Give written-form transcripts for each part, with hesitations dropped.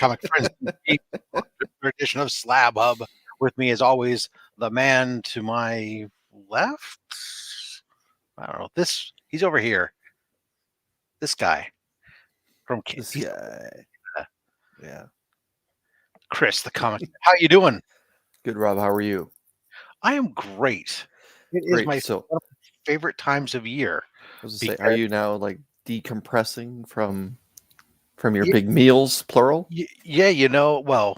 comic friends. Another edition of Slab Hub. With me, as always, the man to my left. I don't know. He's over here. This guy from This guy. Yeah. Chris, the comic. How you doing? Good, Rob. How are you? I am great. It is Great. my So, favorite times of year. I was gonna say, are you now like decompressing from your big meals, plural? Yeah, well,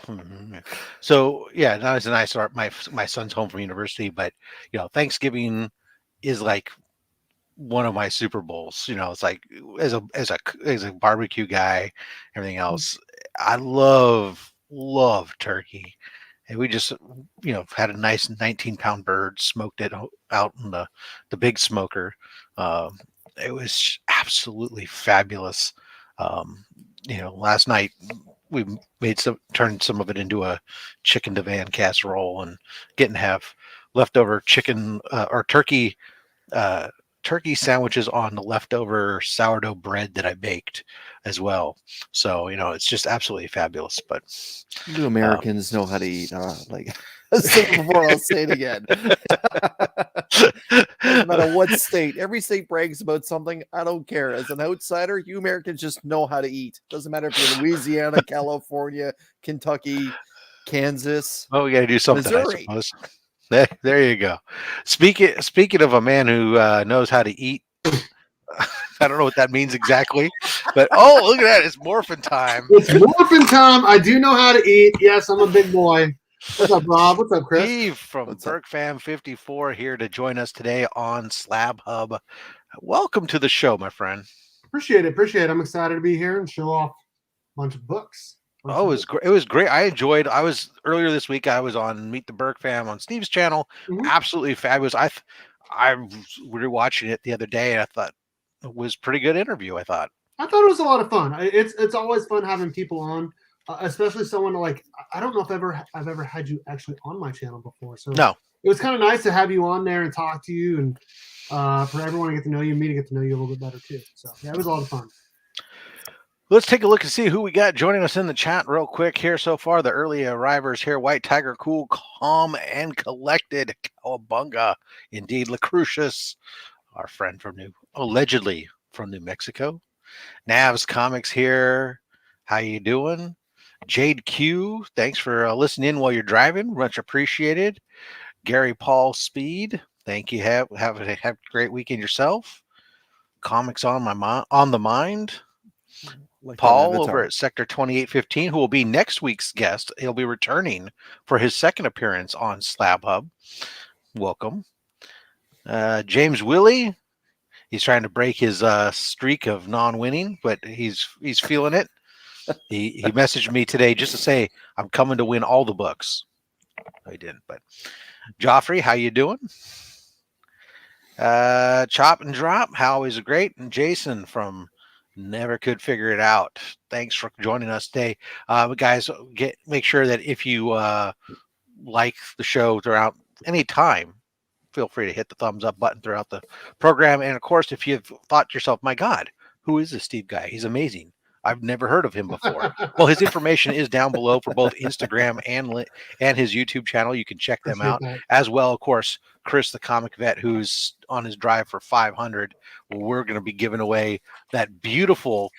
so yeah, now it's a nice start. My son's home from university, but Thanksgiving is like one of my Super Bowls. It's like as a barbecue guy, everything else. I love turkey, and we just had a nice 19-pound bird, smoked it out in the big smoker. It was absolutely fabulous. Last night we turned some of it into a chicken divan casserole and getting to have leftover chicken or turkey sandwiches on the leftover sourdough bread that I baked as well. So, it's just absolutely fabulous. But You Americans know how to eat, like I said before, I'll say it again. Doesn't matter what state. Every state brags about something. I don't care. As an outsider, you Americans just know how to eat. Doesn't matter if you're in Louisiana, California, Kentucky, Kansas. we got to do something, Missouri. I suppose. There you go. Speaking of a man who knows how to eat, I don't know what that means exactly, but look at that! It's Morphin time. It's Morphin time. I do know how to eat. Yes, I'm a big boy. What's up, Rob? What's up, Chris? Steve from Berk Fam 54 here to join us today on Slab Hub. Welcome to the show, my friend. Appreciate it. I'm excited to be here and show off a bunch of books. It was great. I enjoyed. Earlier this week. I was on Meet the Berk Fam on Steve's channel. Mm-hmm. Absolutely fabulous. I was watching it the other day, and I thought it was a pretty good interview. I thought it was a lot of fun. It's always fun having people on, especially someone like I don't know if I've ever had you actually on my channel before. So no, it was kind of nice to have you on there and talk to you, and for everyone to get to know you, me to get to know you a little bit better too. So yeah, it was a lot of fun. Let's take a look and see who we got joining us in the chat real quick here so far. The early arrivers here. White Tiger, cool, calm, and collected. Cowabunga. Indeed, Lucretius, our friend allegedly from New Mexico. Navs Comics here. How you doing? Jade Q, thanks for listening in while you're driving. Much appreciated. Gary Paul Speed, thank you. Have a great weekend yourself. Comics on the mind. Like Paul over at Sector 2815, who will be next week's guest. He'll be returning for his second appearance on Slab Hub. Welcome. James Willie, he's trying to break his streak of non-winning, but he's feeling it. He messaged me today just to say, I'm coming to win all the books. No, he didn't, but Joffrey, how you doing? Chop and Drop, how is great? And Jason from Never Could Figure It Out. Thanks for joining us today. Guys, make sure that if you like the show throughout any time, feel free to hit the thumbs up button throughout the program. And of course, if you've thought to yourself, my God, who is this Steve guy? He's amazing. I've never heard of him before. Well, his information is down below for both Instagram and his YouTube channel. You can check them out as well. Of course, Chris, the comic vet, who's on his drive for 500. We're going to be giving away that beautiful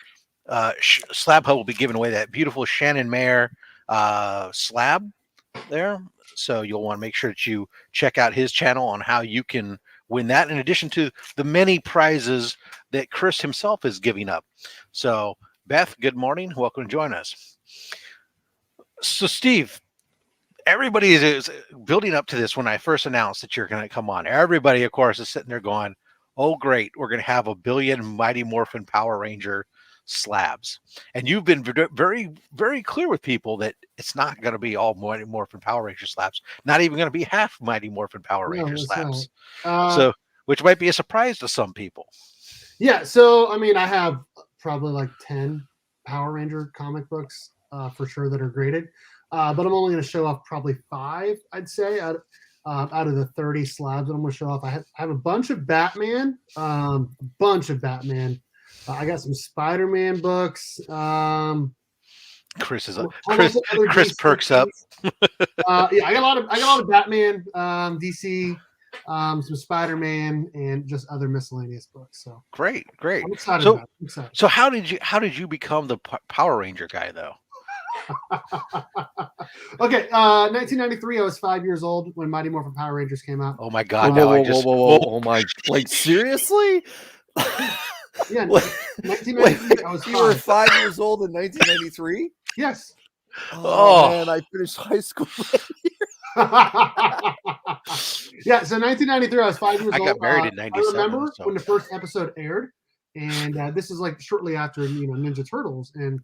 Slab Hub will be giving away that beautiful Shannon Mayer slab there. So you'll want to make sure that you check out his channel on how you can win that, in addition to the many prizes that Chris himself is giving up. So Beth, good morning. Welcome to join us. So Steve, everybody is building up to this when I first announced that you're going to come on. Everybody, of course, is sitting there going, oh, great. We're going to have 1 billion Mighty Morphin Power Ranger slabs. And you've been very, very clear with people that it's not going to be all Mighty Morphin Power Ranger slabs. Not even going to be half Mighty Morphin Power Ranger slabs. So, which might be a surprise to some people. Yeah. So, I mean, I have probably like 10 Power Ranger comic books for sure that are graded. But I'm only going to show off probably 5, I'd say, out of the 30 slabs that I'm going to show off. I have a bunch of Batman, I got some Spider-Man books. Chris is I'm a almost at other Chris DC perks up. things. Yeah, I got a lot of Batman, DC, some Spider-Man, and just other miscellaneous books. So Great. I'm excited So about it. I'm excited. so how did you become the Power Ranger guy though? Okay, 1993. I was 5 years old when Mighty Morphin Power Rangers came out. Oh my Whoa, God! whoa, Now whoa, I whoa, just whoa, whoa, oh my, like seriously? Yeah, Wait, 1993. I was you were 5. 5 years old in 1993? Yes. Oh, man, I finished high school. Yeah, so 1993. I was 5 years I old. got married in I '97. remember So when the first episode aired, and this is like shortly after Ninja Turtles and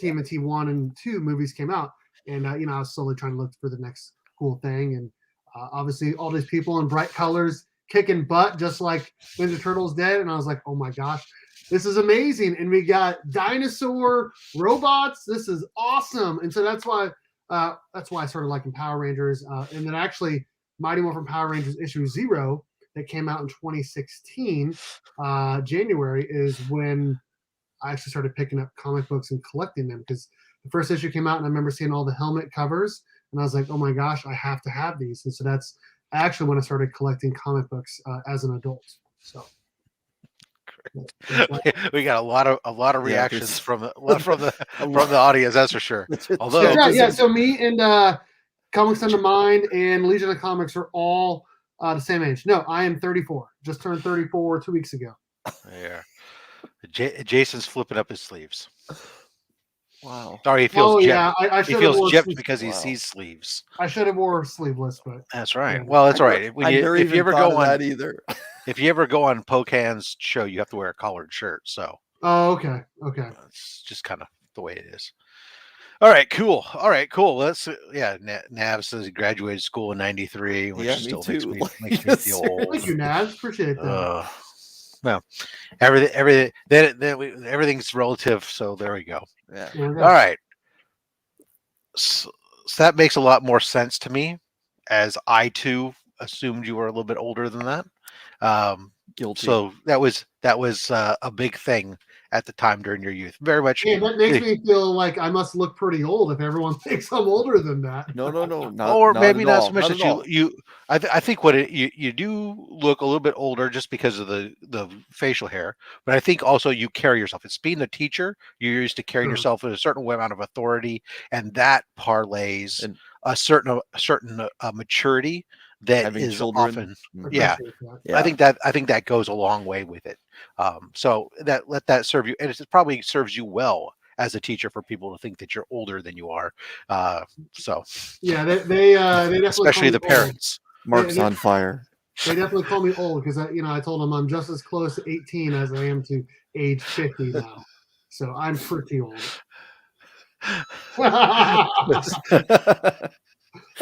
TMNT 1 and 2 movies came out, and I was slowly trying to look for the next cool thing, and obviously all these people in bright colors kicking butt just like Ninja Turtles did, and I was like, oh my gosh, this is amazing, and we got dinosaur robots. This is awesome, and so that's why I started liking Power Rangers, and then actually Mighty Morphin Power Rangers issue 0 that came out in 2016 January is when I actually started picking up comic books and collecting them, because the first issue came out and I remember seeing all the helmet covers and I was like, oh my gosh, I have to have these. And so that's actually when I started collecting comic books as an adult. So we got a lot of Yeah, reactions there's from the a lot. audience. That's for sure. Although yeah. So me and Comics Under Mind and Legion of Comics are all the same age. No, I am 34. Just turned 34 2 weeks ago. yeah, Jason's flipping up his sleeves. Wow. Sorry, he feels gypped. Yeah, I He should have feels wore gypped because he Wow. sees sleeves. I should have wore sleeveless, but That's right. Yeah. Well, that's all right. I never If you even ever thought go of on that either. if you ever go on Pocan's show, you have to wear a collared shirt. So oh, okay. it's just kind of the way it is. All right, cool. Let's Nav says he graduated school in '93, which Yeah, me still too. makes me feel old. Thank you, Naz. Appreciate that. Well, everything's relative. So there we go. Yeah. There we go. All right. So that makes a lot more sense to me, as I too assumed you were a little bit older than that. Guilty. So that was a big thing at the time during your youth. Very much. Yeah, that makes me feel like I must look pretty old if everyone thinks I'm older than that. No, not, or not maybe at not all. so much Not as at all. I think you do look a little bit older just because of the facial hair, but I think also you carry yourself. It's being the teacher, you're used to carrying Sure. yourself with a certain amount of authority, and that parlays And a certain maturity that having is children. often Mhm. yeah. Appreciate that. Yeah. I think that goes a long way with it. So let that serve you, and it probably serves you well as a teacher for people to think that you're older than you are. So Yeah, they definitely especially call the me old. parents. Mark's they- on fire. They definitely call me old because I told them I'm just as close to 18 as I am to age 50 now. So I'm pretty old.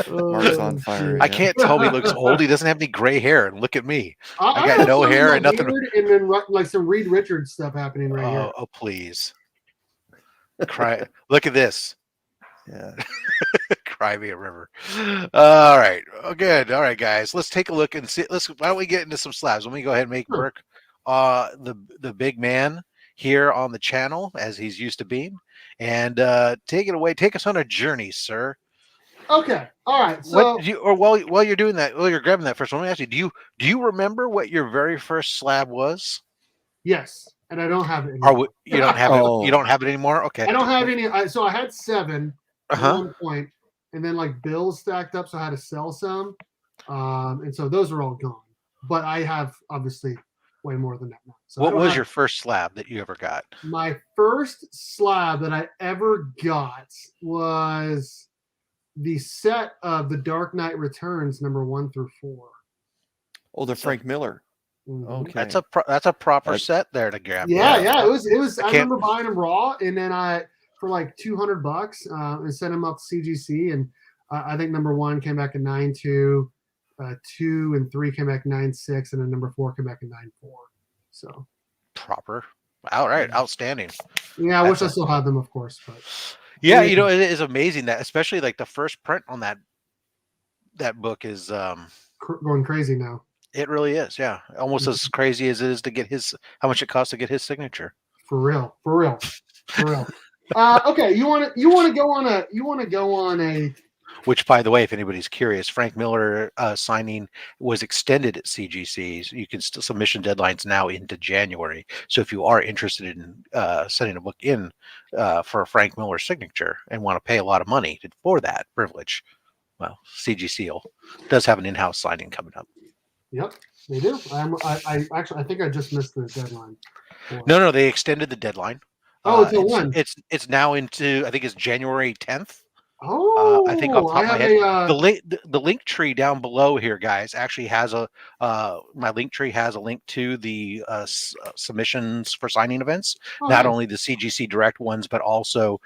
Mark's on fire. I can't tell him he looks old. He doesn't have any gray hair, and look at me. I got have no some hair of and that nothing. beard and then like some Reed Richards stuff happening right here. Oh, please. Cry. Look at this. Yeah. Cry me a river. All right. Oh, good. All right, guys. Let's take a look and see. Why don't we get into some slabs? Let me go ahead and make Sure. Berk the big man here on the channel as he's used to being. And take it away. Take us on a journey, sir. Okay. All right. So What did you, or while you're doing that, while you're grabbing that first, let me ask you, do you remember what your very first slab was? yes, and I don't have it anymore. Or you don't have it? Oh. You don't have it anymore? Okay. I don't have any. So I had 7 at Uh-huh. one point, and then like bills stacked up, so I had to sell some, and so those are all gone. But I have obviously way more than that now. So I What don't was have- your first slab that you ever got? my first slab that I ever got was the set of The Dark Knight Returns number 1 through 4. Oh, the Frank Miller. Mhm. Okay. That's a proper That's- set there to grab. Yeah, it was. I can't- remember buying them raw, and then I for like $200 and sent them up to CGC, and I think number 1 came back in 9.2, 2 and 3 came back 9.6, and then number 4 came back in 9.4. So Proper. All right, outstanding. yeah, I wish I That's still had them, of course, but Yeah, Yeah. you know, it is amazing that, especially like the first print on that book is going crazy now. it really is, yeah. Almost as crazy as it is to get how much it costs to get his signature. For real. Okay, you want to go on a Which, by the way, if anybody's curious, Frank Miller signing was extended at CGC. So you can still submission deadlines now into January. So if you are interested in sending a book in for Frank Miller's signature and want to pay a lot of money for that privilege, well, CGC does have an in-house signing coming up. Yep, they do. I actually I think I just missed the deadline. No, they extended the deadline. Until when? It's now into, I think it's January 10th. Oh, I think off the top of my head, a the link tree down below here, guys, actually has my link tree has a link to the submissions for signing events. Not only the CGC Direct ones, but also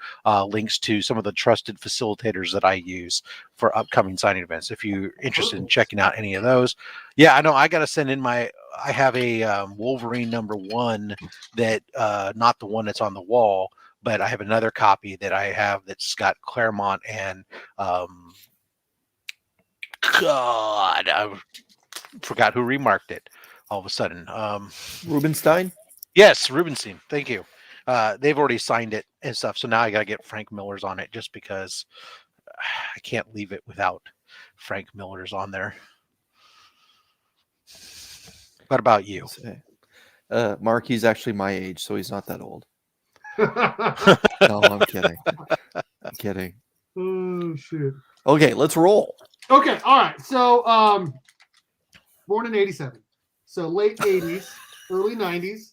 links to some of the trusted facilitators that I use for upcoming signing events. If you're interested in checking out any of those, yeah, I know I got to send in I have a Wolverine #1 that not the one that's on the wall. But I have another copy that I have that's got Claremont and God, I forgot who remarked it all of a sudden. Rubenstein? Yes, Rubenstein. Thank you. They've already signed it and stuff. So now I got to get Frank Miller's on it just because I can't leave it without Frank Miller's on there. What about you? Mark, he's actually my age, so he's not that old. No, I'm kidding. I'm kidding. Oh shit. Okay, let's roll. Okay, all right. So, born in '87, so late '80s, early '90s,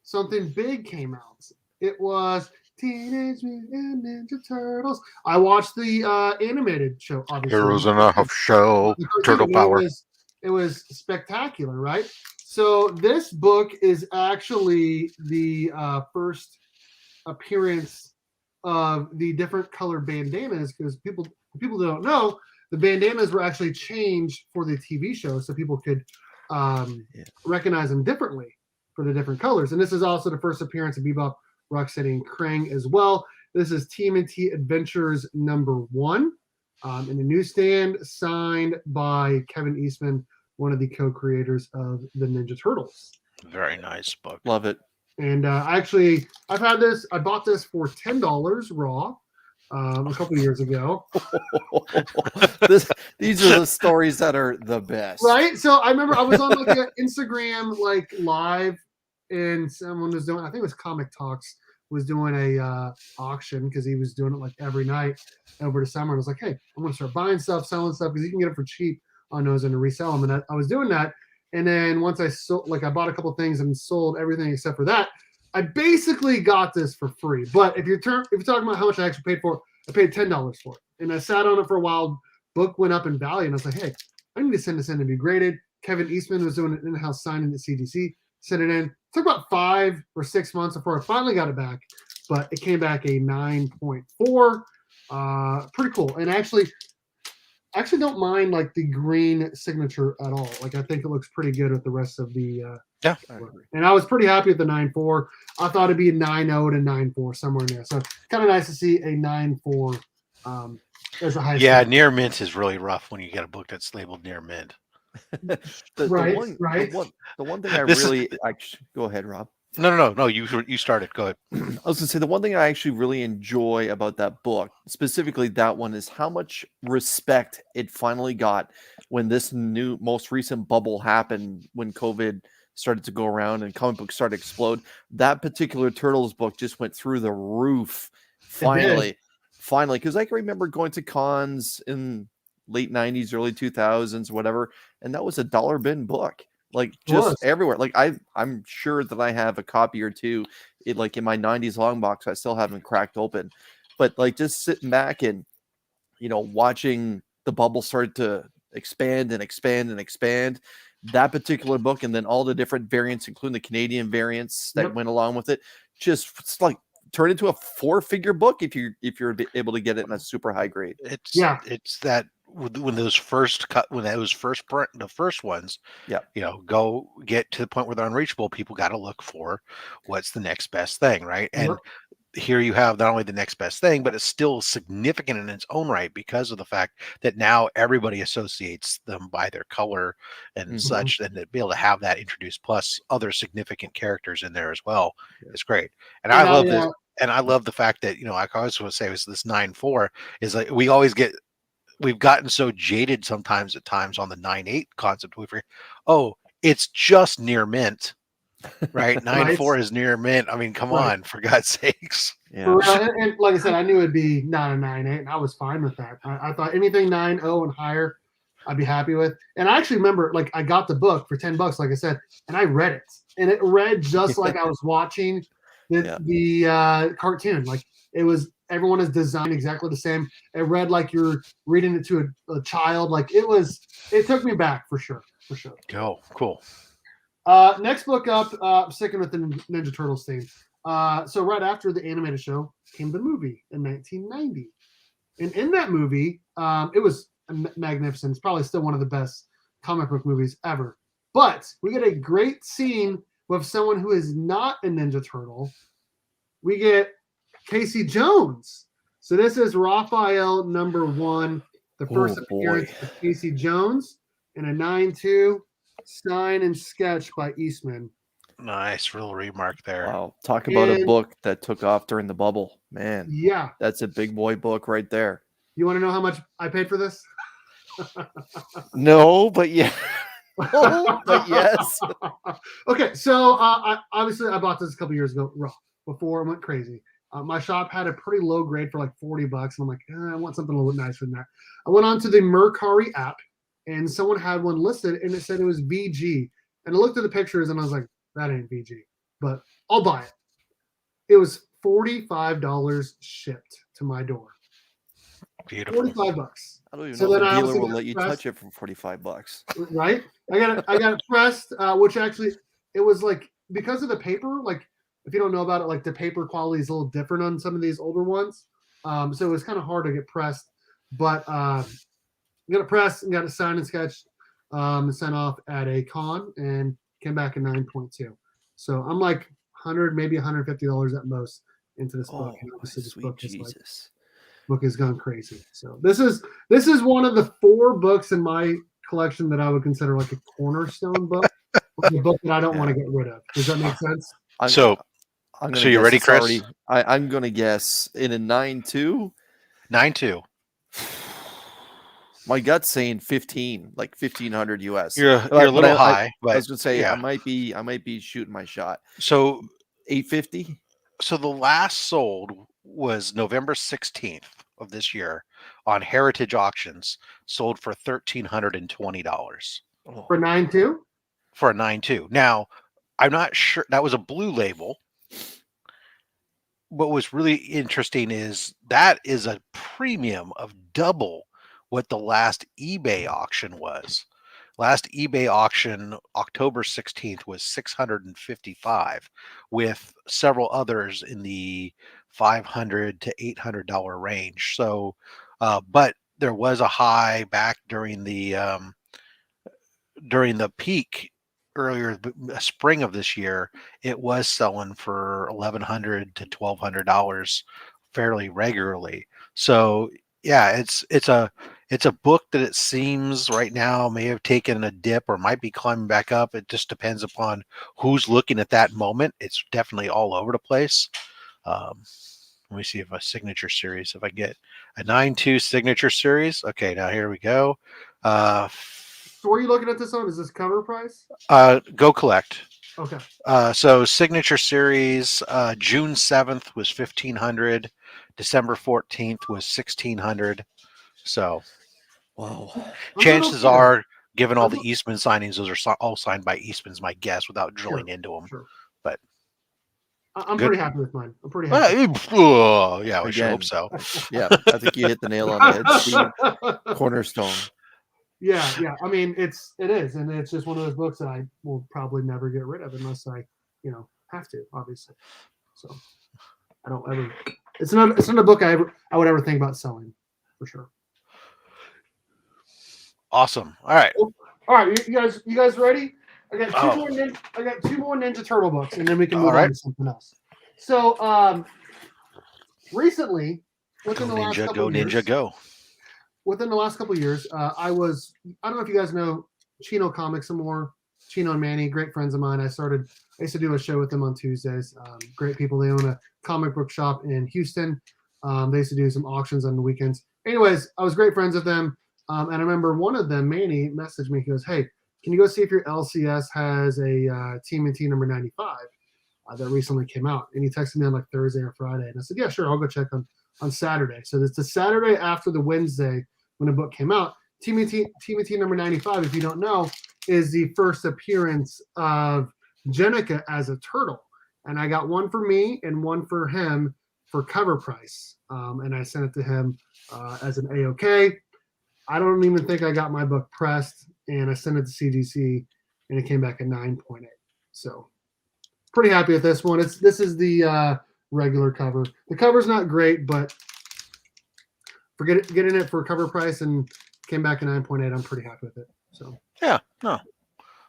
something big came out. It was Teenage Mutant Ninja Turtles. I watched the animated show, obviously. Heroes in a Half Show, Turtle Power. It was spectacular, right? So this book is actually the first appearance of the different color bandanas, because people don't know the bandanas were actually changed for the TV show so people could recognize them differently for the different colors. And this is also the first appearance of Bebop, Rocksteady, and Krang as well. This is TMNT Adventures #1 in the newsstand, signed by Kevin Eastman, one of the co-creators of the Ninja Turtles. Very nice book. Love it. And actually, I've had this. I bought this for $10 raw a couple of years ago. These are the stories that are the best, right? So I remember I was on like an Instagram live, and someone was doing. I think it was Comic Talks was doing a auction, because he was doing it like every night over the summer. And I was like, hey, I'm gonna start buying stuff, selling stuff, because you can get it for cheap on those and resell them. And I was doing that. And then once I sold, I bought a couple things and sold everything except for that. I basically got this for free. But if you're talking about how much I actually paid for it, I paid $10 for it. And I sat on it for a while. Book went up in value, and I was like, hey, I need to send this in to be graded. Kevin Eastman was doing an in-house signing at CDC. Sent it in. It took about 5 or 6 months before I finally got it back. But it came back a 9.4. Pretty cool. And actually don't mind the green signature at all. I think it looks pretty good with the rest of the yeah. And I was pretty happy with the 9.4. I thought it'd be a 9.0 to 9.4 somewhere in there. So kind of nice to see a 9.4 as a high. Yeah, near mint is really rough when you get a book that's labeled near mint. The one thing I go ahead, Rob. No. You started. Go ahead. I was gonna say the one thing I actually really enjoy about that book, specifically that one, is how much respect it finally got when this most recent bubble happened, when COVID started to go around and comic books started to explode. That particular Turtles book just went through the roof. Finally, because I can remember going to cons in late '90s, early 2000s, whatever, and that was a dollar bin book. Just everywhere. I'm sure that I have a copy or two in my '90s long box I still haven't cracked open. But just sitting back and watching the bubble start to expand and expand and expand, that particular book, and then all the different variants, including the Canadian variants that went along with it, just turn into a 4-figure book if you're able to get it in a super high grade. It's that when those first the first ones, go get to the point where they're unreachable, people got to look for what's the next best thing, right? And here you have not only the next best thing, but it's still significant in its own right because of the fact that now everybody associates them by their color and such, and to be able to have that introduced plus other significant characters in there as well is great. And I love this. And I love the fact that, I always want to say was this 9.4 is like we've gotten so jaded sometimes at times on the 9.8 concept. We forget, oh, it's just near mint, right? 9.4 is near mint. I mean, come on, for God's sakes. Yeah. And like I said, I knew it'd be not a 9.8, and I was fine with that. I thought anything 9.0 and higher, I'd be happy with. And I actually remember, like, I got the book for $10, like I said, and I read it, and it read just like I was watching the cartoon. Like, it was, everyone is designed exactly the same. It read like you're reading it to a child. Like, it took me back for sure. Oh, cool. Next book up, sticking with the Ninja Turtles theme. So right after the animated show came the movie in 1990. And in that movie, it was magnificent. It's probably still one of the best comic book movies ever. But we get a great scene with someone who is not a Ninja Turtle. We get Casey Jones. So this is Raphael #1, the first appearance of Casey Jones in a 9.2 sign and sketch by Eastman. Nice, real remark there. Wow, talk about a book that took off during the bubble, man. Yeah, that's a big boy book right there. You want to know how much I paid for this? No, but yeah. But yes. Okay, so I bought this a couple years ago, before it went crazy. My shop had a pretty low grade for like $40, and I'm like, I want something a little bit nicer than that. I went on to the Mercari app, and someone had one listed, and it said it was VG. And I looked at the pictures, and I was like, that ain't VG, but I'll buy it. It was $45 shipped to my door. Beautiful. $45. I don't even know if the dealer will let you touch it for $45. Right? I got it pressed, which actually it was like, because of the paper, like if you don't know about it, like the paper quality is a little different on some of these older ones. So it was kind of hard to get pressed, but got it pressed and got it signed and sketched, and sent off at a con and came back in 9.2. So I'm like $100, maybe $150 at most into this book. And obviously this book is like, book has gone crazy. So this is one of the 4 books in my collection that I would consider like a cornerstone book, a book that I don't want to get rid of. Does that make sense? So you ready, Chris? I'm going to guess in a 9.2. 9.2. My gut's saying 15, like 1,500 US. You're a little high, but I was going to say, yeah. I might be shooting my shot. So 850. So the last sold was November 16th of this year on Heritage Auctions, sold for $1,320 for 9.2. For a 9.2. Now, I'm not sure, that was a blue label. What was really interesting is that is a premium of double what the last eBay auction was. Last eBay auction, October 16th, was $655, with several others in the $500 to $800 range. So, but there was a high back during the peak earlier spring of this year. It was selling for $1,100 to $1,200 fairly regularly. So yeah, it's a book that it seems right now may have taken a dip or might be climbing back up. It just depends upon who's looking at that moment. It's definitely all over the place. Let me see if a signature series, if I get a 9.2 signature series. Okay, now here we go. So what are you looking at this on? Is this cover price? Go collect. Okay. So signature series, June 7th was $1,500. December 14th was $1,600. So, wow. Chances are, given all the Eastman signings, those are all signed by Eastman's my guess, without drilling into them. Sure. But I'm pretty happy with mine. I'm pretty happy. Yeah, we should hope so. Yeah, I think you hit the nail on the head, Steve. Cornerstone. Yeah. I mean, it is, and it's just one of those books that I will probably never get rid of unless I, have to, obviously. So I don't ever. It's not a book I would ever think about selling, for sure. Awesome. All right. You guys ready? I got two more Ninja Turtle books, and then we can move on to something else. So, recently, within the last couple of years, I don't know if you guys know Chino Comics some more. Chino and Manny, great friends of mine. I used to do a show with them on Tuesdays. Great people. They own a comic book shop in Houston. They used to do some auctions on the weekends. Anyways, I was great friends with them. And I remember one of them, Manny, messaged me. He goes, "Hey, can you go see if your LCS has a TMNT number 95 that recently came out?" And he texted me on like Thursday or Friday. And I said, "Yeah, sure. I'll go check on Saturday." So it's the Saturday after the Wednesday when the book came out. TMNT number 95, if you don't know, is the first appearance of Jenica as a turtle. And I got one for me and one for him for cover price. And I sent it to him as an A-OK. I don't even think I got my book pressed, and I sent it to CGC, and it came back at 9.8. So pretty happy with this one. This is the regular cover. The cover's not great, but for getting it for cover price and came back at 9.8, I'm pretty happy with it. So Yeah, no.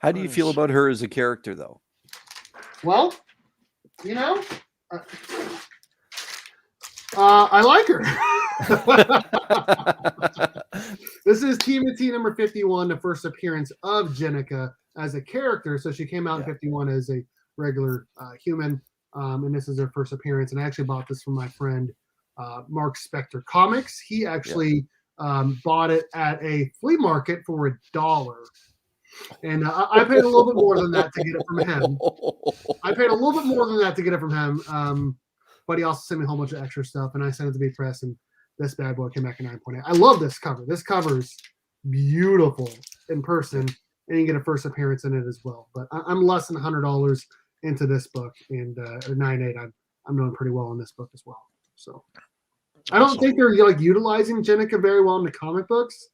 How do you feel about her as a character, though? Well, you know, I like her. This is TMNT number 51, the first appearance of Jenica as a character. So she came out in 51 as a regular human, and this is her first appearance. And I actually bought this from my friend Mark Spector Comics. He actually bought it at a flea market for $1. And I paid a little bit more than that to get it from him. But he also sent me a whole bunch of extra stuff, and I sent it to be pressed, and this bad boy came back at 9.8. I love this cover. This cover is beautiful in person, and you get a first appearance in it as well. But I'm less than $100 into this book, and at 9.8, I'm doing pretty well in this book as well. So I don't think they're like utilizing Jenica very well in the comic books,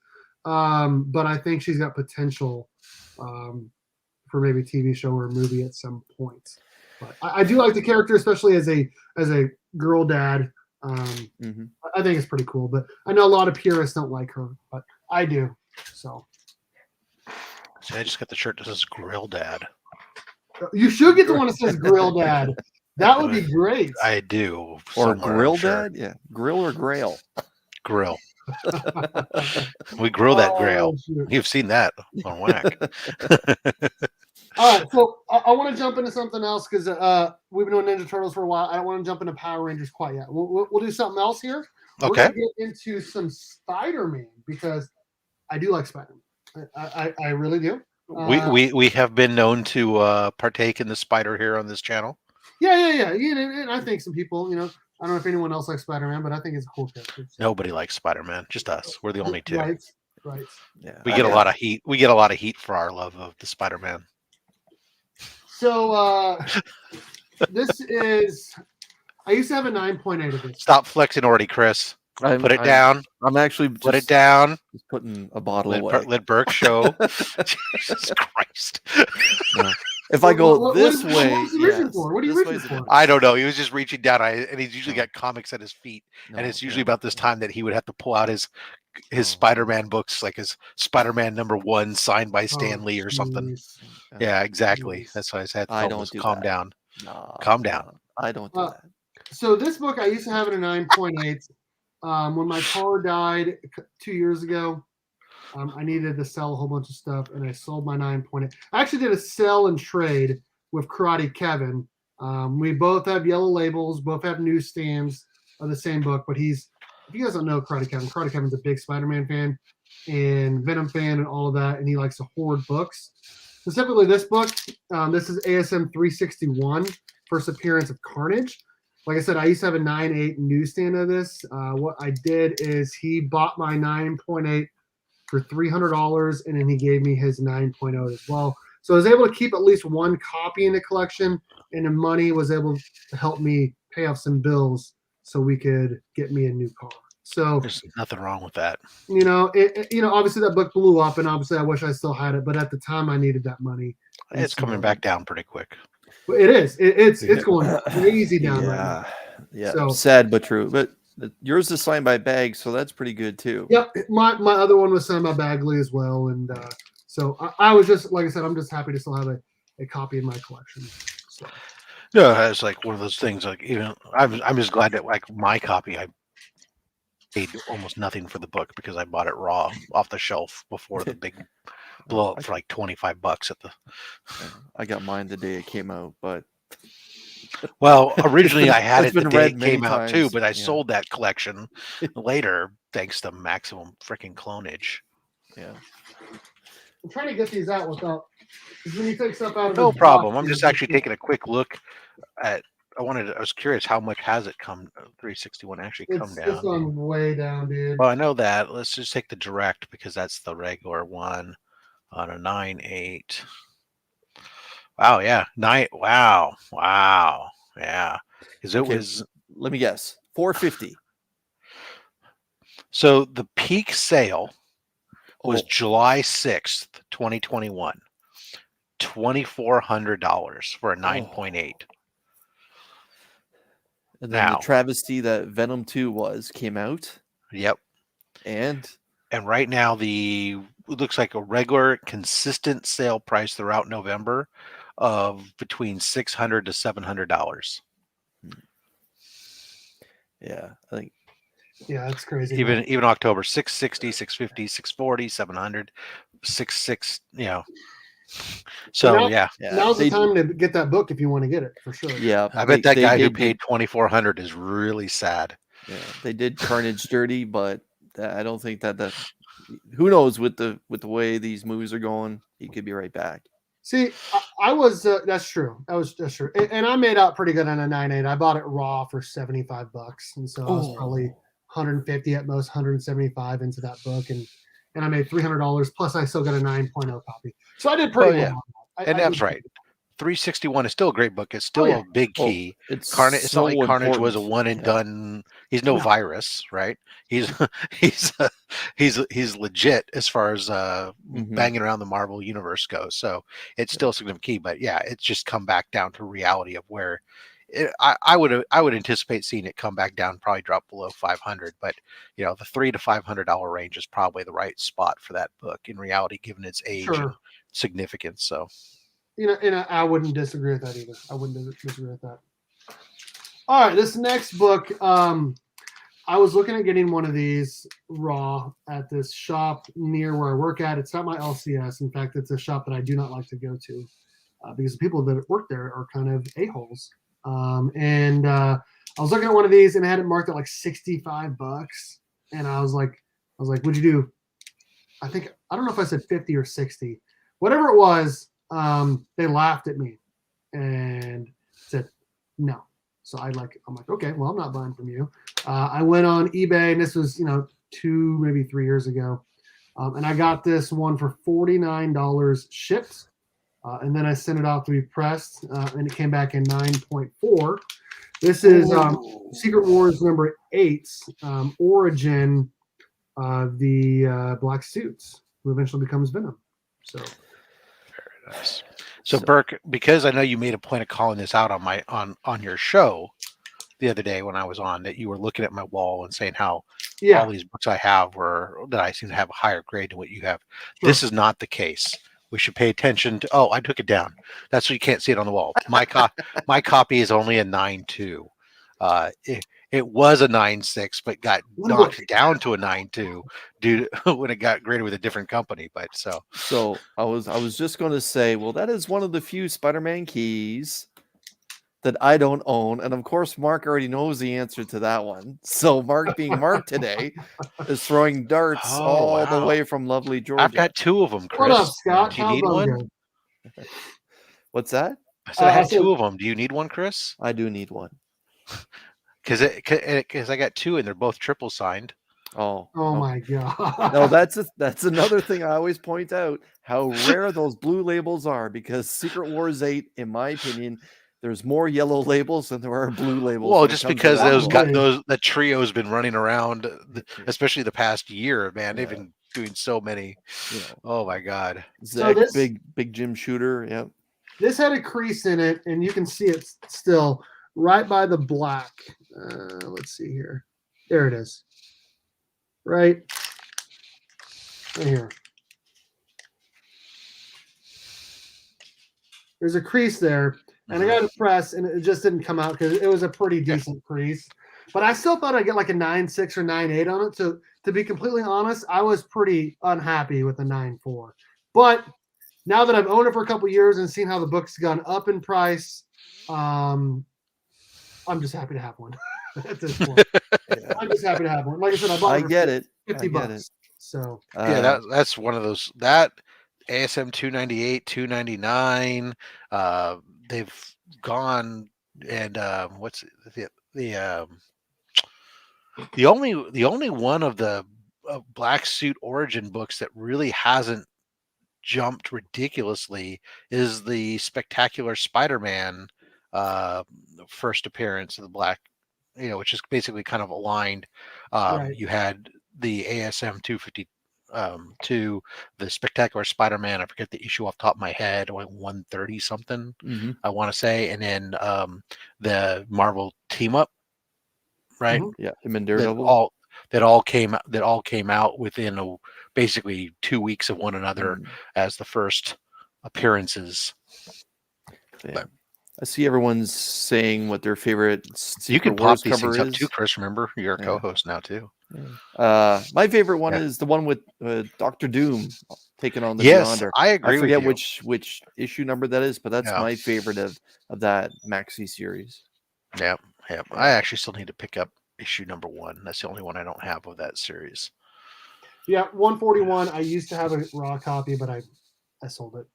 but I think she's got potential for maybe TV show or movie at some point. But I do like the character, especially as a girl dad. I think it's pretty cool. But I know a lot of purists don't like her, but I do. So See, I just got the shirt that says Grill Dad. you should get the one that says Grill Dad. That would be great. I do. Or Grill Dad? Yeah. Grill or Grail? Grill. We grill that grail. Shoot. You've seen that on Whack. All right, so I want to jump into something else because we've been doing Ninja Turtles for a while. I don't want to jump into Power Rangers quite yet. We'll do something else here. We're Okay. going to get into some Spider-Man because I do like Spider-Man. I really do. We have been known to partake in the spider here on this channel. Yeah. And I think some people, I don't know if anyone else likes Spider-Man, but I think it's a cool character. So. Nobody likes Spider-Man, just us. We're the only two. Right. Yeah. We get a lot of heat. We get a lot of heat for our love of the Spider-Man. So this is. I used to have a 9.8 of this. Stop flexing already, Chris. Put it down. I'm actually Put it down. Just putting a bottle away. Let Berk show. Jesus Christ. No. If I go What this was way, he reaching for? What are you this reaching way's for? I don't know. He was just reaching down, and he's usually got comics at his feet, No, and it's usually about this time that he would have to pull out his Spider-Man books, like his Spider-Man #1 signed by Stan Lee or something. Geez. Yeah, exactly. Jeez. That's why I said, I don't do calm that. down. No, Calm down. I don't do that. So this book I used to have it a 9.8. When my car died 2 years ago, I needed to sell a whole bunch of stuff, and I sold my 9.8. I actually did a sell and trade with Karate Kevin. We both have yellow labels, both have newsstands of the same book, but if you guys don't know Karate Kevin's a big Spider-Man fan and Venom fan and all of that, and he likes to hoard books. Specifically this book, this is ASM 361, first appearance of Carnage. Like I said, I used to have a 9.8 newsstand of this. What I did is he bought my 9.8 for $300, and then he gave me his 9.0 as well. So I was able to keep at least one copy in the collection, and the money was able to help me pay off some bills so we could get me a new car. So There's nothing wrong with that. Obviously that book blew up, and obviously I wish I still had it, but at the time I needed that money. It's coming back down pretty quick. It is. It's going crazy down right now. Yeah. So- Sad but true. But yours is signed by Bag, so that's pretty good too. Yep. My other one was signed by Bagley as well, and so I was just, like I said, I'm just happy to still have a copy in my collection. So. No, it's like one of those things. Like, I'm just glad that like my copy, I paid almost nothing for the book because I bought it raw off the shelf before the big blow up for like $25 at the. I got mine the day it came out, but Well, originally I had it's it the been day read it many came out too, times. but I Yeah. sold that collection later thanks to maximum freaking clonage. Yeah. I'm trying to get these out without. When you take stuff out of No the problem. box, I'm just actually taking a quick look at. I was curious how much has it come 361 actually come It's down. on way down, dude. Well, I know that. Let's just take the direct because that's the regular one on a 9.8. Wow, yeah. Wow. Yeah. Because it Okay. was Let me guess. 450. so the peak sale was Oh. July 6th, 2021. $2,400 for a 9.8. And then Now, the travesty that Venom 2 came out. yep. And right now it looks like a regular consistent sale price throughout November of between $600 to $700. yeah, I think Yeah, that's crazy. Even October 660, 650, 640, 700, 66, So now- yeah. Now's the time to get that book if you want to get it for sure. Yeah, I bet that they guy who did paid $2,400 is really sad. Yeah, they did Carnage dirty, but I don't think that who knows with the way these movies are going, he could be right back. See, I was that's true. That's true, and I made out pretty good on a 9.8. I bought it raw for $75, and so I was probably 150 at most, 175 into that book, and I made $300 plus. I still got a 9.0 copy, so I did pretty well. Yeah. And that's right. 361 is still a great book. It's still a big key. It's Carnage. It's not like Carnage important. was a one and done. He's no virus, right? He's he's legit as far as banging around the Marvel universe goes. So it's still a significant key. But yeah, it's just come back down to reality of where I would anticipate seeing it come back down, probably drop below 500. But the $300 to $500 range is probably the right spot for that book in reality, given its age and significance. So. And I wouldn't disagree with that either. I wouldn't disagree with that. All right, this next book, I was looking at getting one of these raw at this shop near where I work at. It's not my LCS. In fact, it's a shop that I do not like to go to because the people that work there are kind of a-holes. And I was looking at one of these and I had it marked at like $65. And I was like, what'd you do? I don't know if I said 50 or 60, whatever it was. They laughed at me and said no. So I'm like, okay, well, I'm not buying from you. I went on eBay, and this was 2, maybe 3 years ago, and I got this one for $49 shipped, and then I sent it off to be pressed, and it came back in 9.4. This is Secret Wars number 8, origin of the black suits who eventually becomes Venom. So. So Berk, because I know you made a point of calling this out on your show the other day when I was on, that you were looking at my wall and saying how all these books I have that I seem to have a higher grade than what you have. Sure. This is not the case. We should pay attention to. Oh, I took it down. That's why you can't see it on the wall. My copy is only a 9.2. It was a 9.6, but got knocked down to a 9.2 due to when it got graded with a different company. But so I was just going to say, well, that is one of the few Spider-Man keys that I don't own, and of course, Mark already knows the answer to that one. So Mark, being Mark today, is throwing darts all the way from lovely Georgia. I've got 2 of them, Chris. What up, Scott? Do you need one? What's that? I said I had 2 of them. Do you need one, Chris? I do need one. Because I got 2 and they're both triple signed. Oh my god! No, that's another thing I always point out, how rare those blue labels are, because Secret Wars 8, in my opinion, there's more yellow labels than there are blue labels. Well, just because the trio's been running around, especially the past year, man. They've been doing so many. Oh my god! Zach, big Jim Shooter. Yep. This had a crease in it, and you can see it still right by the black. Let's see here. There it is. Right here. There's a crease there, and I got to press, and it just didn't come out because it was a pretty decent crease. But I still thought I'd get like a 9.6 or 9.8 on it. So to be completely honest, I was pretty unhappy with the 9.4. But now that I've owned it for a couple years and seen how the book's gone up in price, I'm just happy to have one at this point. Yeah. I'm just happy to have one. Like I said, I bought I it for get it. $50. I get it. So Yeah, that's one of those that ASM 298, 299. They've gone and what's the only one of the Black Suit Origin books that really hasn't jumped ridiculously is the Spectacular Spider-Man first appearance of the Black, which is basically kind of aligned. Right. You had the ASM 250 to the Spectacular Spider-Man. I forget the issue off the top of my head, like 130 something, I want to say, and then the Marvel Team Up, right? Yeah, him and That Daredevil. all came out within basically 2 weeks of one another as the first appearances. Yeah. But I see everyone's saying what their favorite you can Secret pop Wars these cover things up is. too, Chris. Remember, you're a Yeah. co-host now too. My favorite one Yeah. is the one with Doctor Doom taking on the Yes, Beyonder. I agree I forget with you. which issue number that is, but that's Yeah. my favorite of that maxi series. Yeah. I actually still need to pick up issue number 1. That's the only one I don't have of that series. yeah, 141. I used to have a raw copy, but I sold it.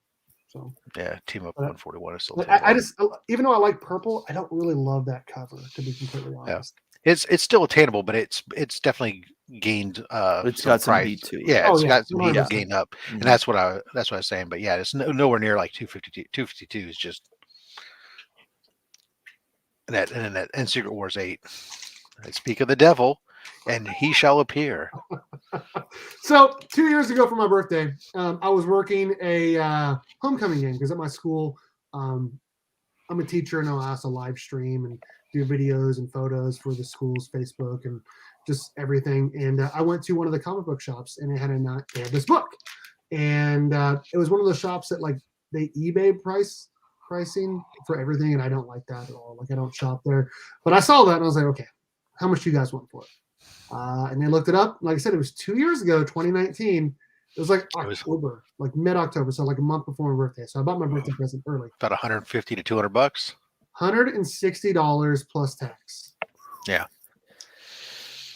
So Yeah, Team Up But- 141 is still. but I just, even though I like purple, I don't really love that cover, to be completely honest. It's still attainable, but it's definitely gained. It's got some price. heat to it. Yeah, Oh, it's yeah, got some heat 100%. gained up, Mhm. and that's what I was saying. But yeah, it's nowhere near like 252. 252 is just and Secret Wars 8. I speak of the devil, and he shall appear. So 2 years ago for my birthday, I was working a homecoming game because at my school, I'm a teacher and I also live stream and do videos and photos for the school's Facebook and just everything. And I went to one of the comic book shops and they had this book, and it was one of those shops that like they eBay pricing for everything, and I don't like that at all. Like I don't shop there, but I saw that and I was like, okay, how much do you guys want for it? And they looked it up. Like I said, it was 2 years ago, 2019. It was like October, like mid-October, so like a month before my birthday. So I bought my birthday present early. About 150 to $200. $160 plus tax. Yeah.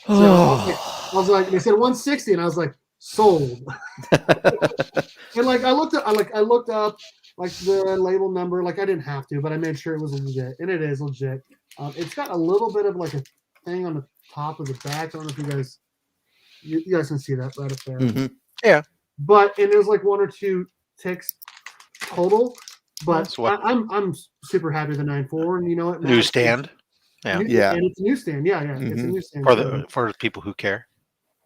So I was like, they said 160, and I was like, sold. And like I looked up like the label number. Like I didn't have to, but I made sure it was legit, and it is legit. It's got a little bit of like a thing on the top of the back. I don't know if you guys can see that right up there. Mhm. Yeah. But and there's like 1 or 2 ticks total. But That's what- I'm super happy with the 9.4, and you know what? Newsstand. Yeah. Yeah. And it's a newsstand. Yeah, it's a Mhm. newsstand. For the people who care.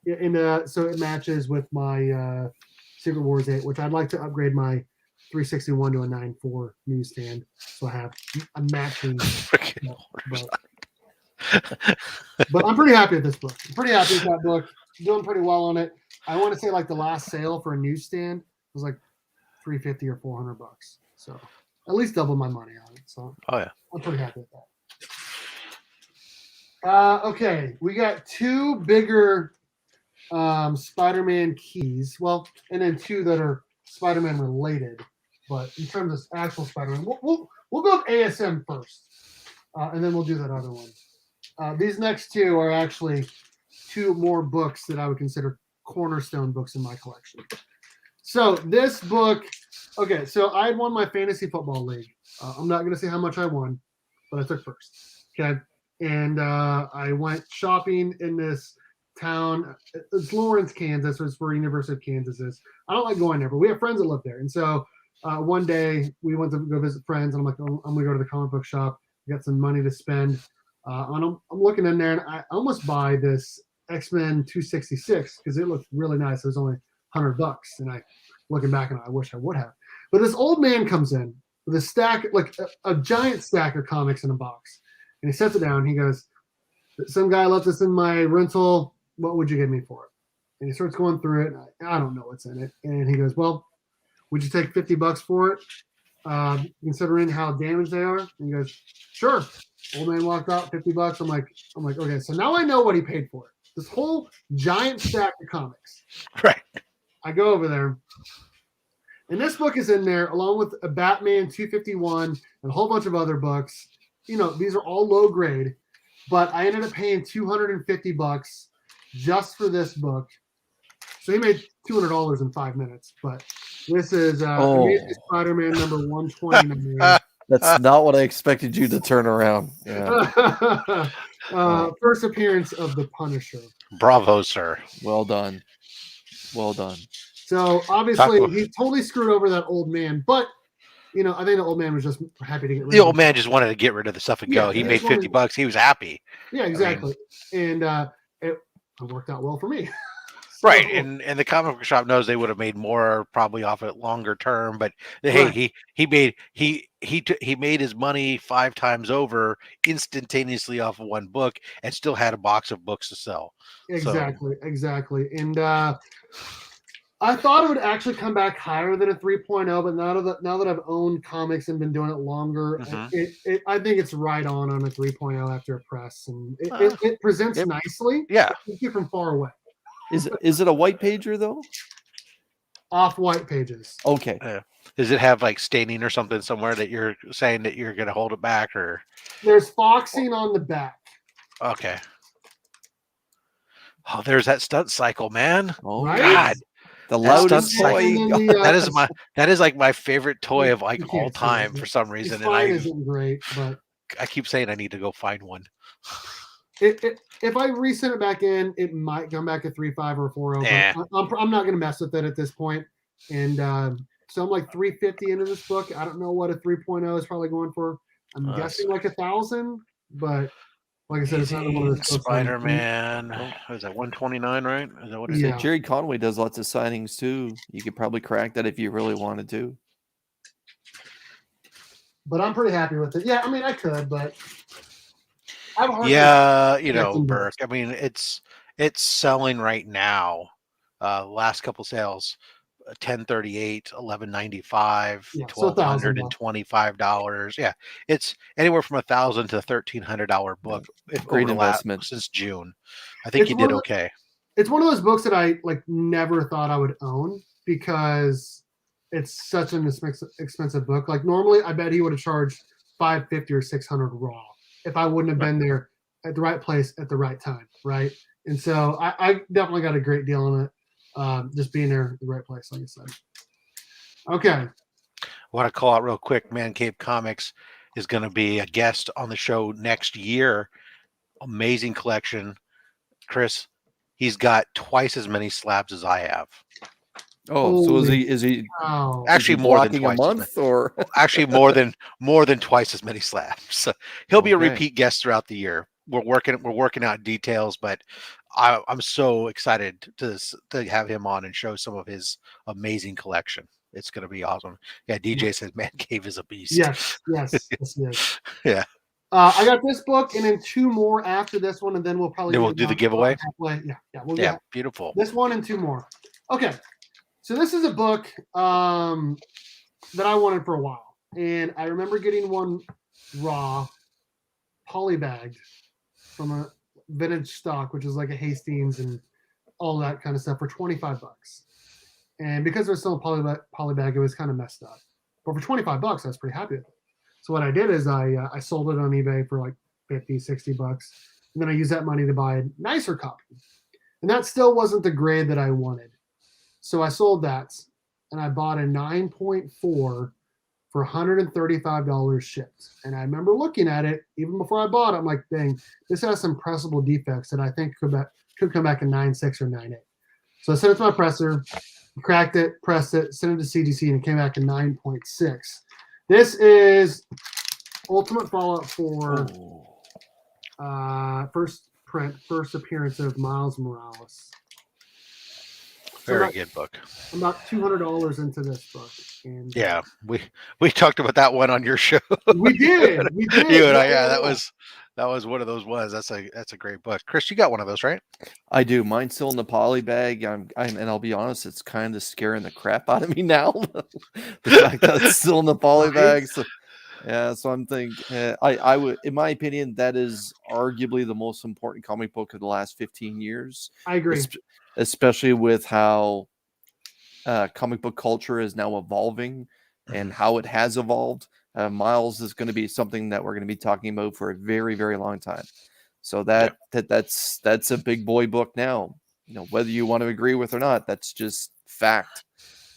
Yeah, and so it matches with my Secret Wars 8, which I'd like to upgrade my 361 to a 9.4 newsstand, so I have a matching. Freaking But I'm pretty happy with this book. I'm pretty happy with that book. Doing pretty well on it. I want to say like the last sale for a newsstand was like $350 or $400, so at least double my money on it. So Oh yeah. I'm pretty happy with that. Okay, we got 2 bigger Spider-Man keys. Well, and then 2 that are Spider-Man related. But in terms of actual Spider-Man, we'll go with ASM first, and then we'll do that other one. These next 2 are actually 2 more books that I would consider cornerstone books in my collection. So this book, okay, so I had won my fantasy football league. I'm not going to say how much I won, but I took first. Okay. And I went shopping in this town. It's Lawrence, Kansas, which is where University of Kansas is. I don't like going there, but we have friends that live there. And so one day we went to go visit friends, and I'm like, oh, I'm going to go to the comic book shop. I got some money to spend. And I'm looking in there, and I almost buy this X-Men 266 because it looked really nice. It was only $100, and I, looking back, and I wish I would have. But this old man comes in with a stack, like a giant stack of comics in a box, and he sets it down. He goes, "Some guy left this in my rental. What would you give me for it?" And he starts going through it. And I don't know what's in it, and he goes, "Well, would you take $50 for it, considering how damaged they are?" And he goes, "Sure." Old man walked out, $50. I'm like, okay, so now I know what he paid for it. This whole giant stack of comics. Right. I go over there, And this book is in there along with a Batman 251 and a whole bunch of other books. You know, these are all low grade, but I ended up paying $250 just for this book. So he made $200 in 5 minutes. But this is Amazing Spider-Man number 129. That's not what I expected you to turn around. Yeah. First appearance of the Punisher. Bravo, sir. Well done. Well done. So obviously he totally screwed over that old man, but you know, I think the old man was just happy to get rid The of old it. man just wanted to get rid of the stuff and go. He made $50. He was happy. Yeah, exactly. And it worked out well for me. Right, and the comic book shop knows they would have made more probably off it longer term, but hey, he made his money 5 times over instantaneously off of one book, and still had a box of books to sell. Exactly. And I thought it would actually come back higher than a 3.0, but now that I've owned comics and been doing it longer, I think it's right on a 3.0 after a press, and it presents nicely. Yeah, you from far away. Is it a white pager though? Off-white pages. Okay. Does it have like staining or something somewhere that you're saying that you're going to hold it back, or there's foxing on the back? Okay. Oh, there's that stunt cycle, man. Oh right? God. The loudest toy. That is like my favorite toy of like all time for some reason. And isn't great, but I keep saying I need to go find one. If I resend it back in, it might come back at 3.5 or 4.0. I'm not going to mess with it at this point. And so I'm like 350 into this book. I don't know what a 3.0 is probably going for. I'm guessing like 1,000, but like I said, it's not one of those Spider-Man. What is that, 129, right? Is that what it is? Yeah. Jerry Conway does lots of signings too. You could probably crack that if you really wanted to. But I'm pretty happy with it. Yeah, I mean, I could, but you know, Berk. I mean, it's selling right now. Last couple sales, $10.38, $11.95, $1,225. Yeah, it's anywhere from $1,000 to $1,300 book. Great investment since June. I think you did okay. It's one of those books that I like never thought I would own because it's such an expensive book. Like normally, I bet he would have charged $550 or $600 raw if I wouldn't have been there at the right place at the right time, right? And so I definitely got a great deal on it, just being there at the right place, like I said. Okay. I want to call out real quick, Man Cave Comics is going to be a guest on the show next year. Amazing collection. Chris, he's got twice as many slabs as I have. Oh, so is he actually more than twice a month, or actually more than twice as many slabs? So he'll be a repeat guest throughout the year. We're working out details, but I'm so excited to have him on and show some of his amazing collection. It's going to be awesome. Yeah, DJ says Man Cave is a beast. Yes. Yeah. I got this book and then 2 more after this one, and then we'll probably do the giveaway. Yeah, beautiful. This one and 2 more. Okay. So this is a book that I wanted for a while, and I remember getting one raw, polybagged from a vintage stock, which is like a Hastings and all that kind of stuff for $25. And because it was still a polybag, it was kind of messed up. But for $25, I was pretty happy with it. So what I did is I sold it on eBay for like $50, $60, and then I used that money to buy a nicer copy. And that still wasn't the grade that I wanted. So I sold that, and I bought a 9.4 for $135 shipped. And I remember looking at it even before I bought it. I'm like, dang, this has some pressable defects that I think could come back in 9.6 or 9.8. So I sent it to my presser, cracked it, pressed it, sent it to CGC, and it came back in 9.6. This is Ultimate Fallout 4 first appearance of Miles Morales. Very good book. I'm about $200 into this book. And yeah, we talked about that one on your show. We did. You and I, that was one of those ones. That's a great book. Chris, you got one of those, right? I do. Mine's still in the poly bag. And I'll be honest, it's kind of scaring the crap out of me now. The fact that it's still in the poly bag. So, yeah, so I'm thinking, I would, in my opinion, that is arguably the most important comic book of the last 15 years. I agree. Especially with how comic book culture is now evolving and how it has evolved. Miles is going to be something that we're going to be talking about for a very, very long time. So that's a big boy book now. Whether you want to agree with or not, that's just fact.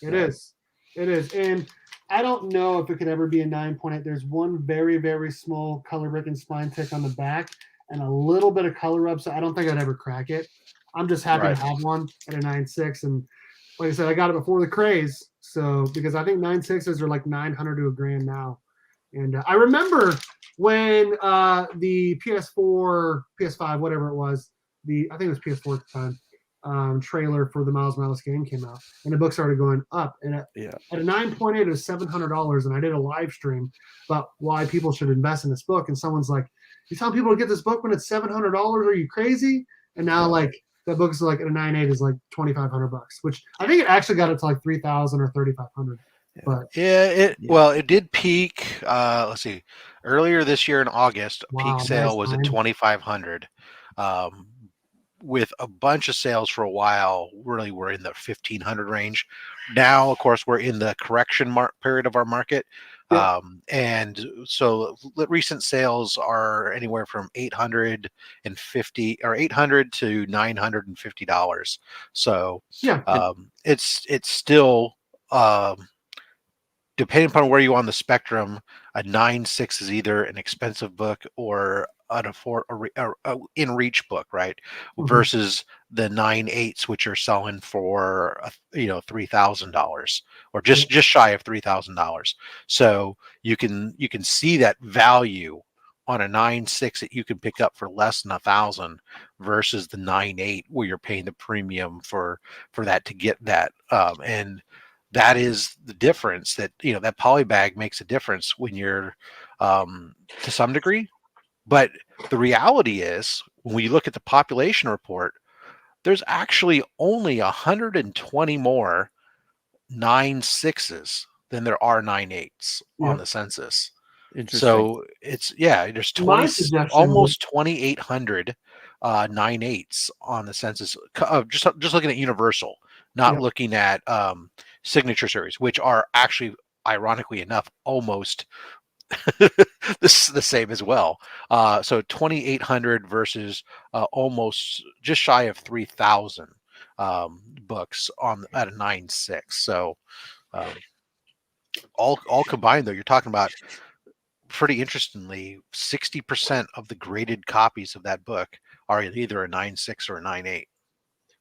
It is. It is. And I don't know if it could ever be a 9.8. There's one very, very small color brick and spine tick on the back and a little bit of color rub. So I don't think I'd ever crack it. I'm just happy to have one at a 9.6. And like I said, I got it before the craze. So because I think 9.6s are like 900 to $1,000 now. And I remember when the PS4, PS5, whatever it was, I think it was PS4 at the time, trailer for the Miles Morales game came out, and the book started going up. And at a 9.8, it was $700. And I did a live stream about why people should invest in this book. And someone's like, "You telling people to get this book when it's $700? Are you crazy?" And now, like, that book is like at a 9.8 is like $2,500, which I think it actually got it to like 3,000 or 3,500. But well, it did peak. Let's see, earlier this year in August, peak sale was at 2,500. With a bunch of sales for a while, really we're in the 1,500 range. Now, of course, we're in the correction period of our market. And so recent sales are anywhere from $850 or $800 to $950. So it's still depending upon where you are on the spectrum, a 9.6 is either an expensive book or an in reach book, right? Versus the 9.8s, which are selling for $3,000 or just shy of $3,000. So you can see that value on a 9.6 that you can pick up for less than $1,000 versus the 9.8 where you're paying the premium for that to get that. And that is the difference that that polybag makes a difference when you're to some degree. But the reality is, when we look at the population report, there's actually only 120 more 9.6s than there are 9.8s on the census. So it's there's almost 2,800 9.8s on the census. Just looking at Universal, not looking at Signature Series, which are actually, ironically enough, almost the same as well. So 2,800 versus almost just shy of 3,000 books at a 9.6. So all combined, though, you're talking about, pretty interestingly, 60% of the graded copies of that book are either a 9.6 or a 9.8.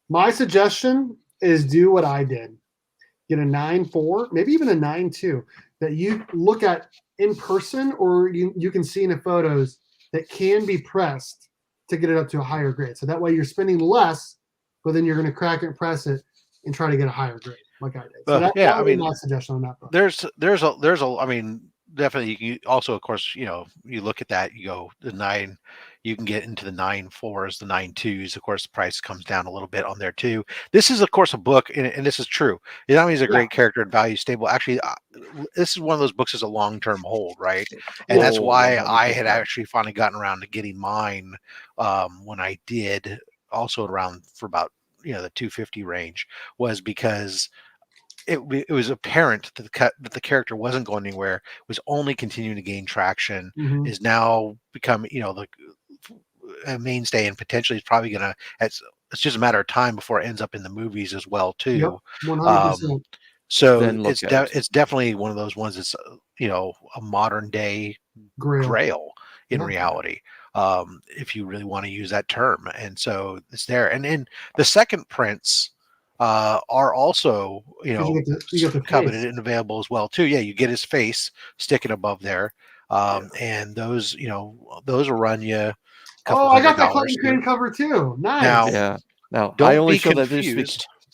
My suggestion is do what I did. Get a 9.4, maybe even a 9.2 that you look at in person, or you can see in the photos that can be pressed to get it up to a higher grade. So that way you're spending less, but then you're going to crack it and press it and try to get a higher grade, like I did. So that would be my suggestion on that book. There's a I mean, definitely. You can also, of course, you look at that, you go the 9. You can get into the 9.4s, the 9.2s. Of course, the price comes down a little bit on there too. This is, of course, a book, and this is true. It not only is a great character and value stable. Actually, this is one of those books as a long-term hold, right? And that's why 100%. I had actually finally gotten around to getting mine when I did. Also around for about the 250 range, was because it was apparent that the character wasn't going anywhere, was only continuing to gain traction, is now become a mainstay, and potentially it's probably gonna. It's just a matter of time before it ends up in the movies as well too. 100%. So it's definitely one of those ones that's a modern day grail in reality. If you really want to use that term, and so it's there. And then the second prints are also you get coveted and available as well too. You get his face sticking above there, and those those will run you a couple I got that Clinton Crane cover too. Nice. Now I only show that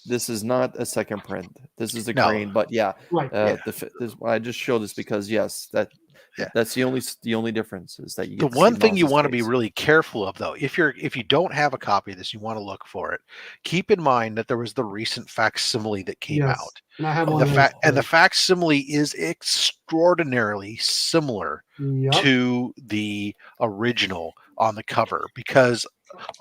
this is not a second print. This is a Crane, but I just show this because that's the only difference, is that you get the one thing you want to be really careful of, though, if you don't have a copy of this, you want to look for it. Keep in mind that there was the recent facsimile that came out, and I have the facsimile is extraordinarily similar to the original on the cover, because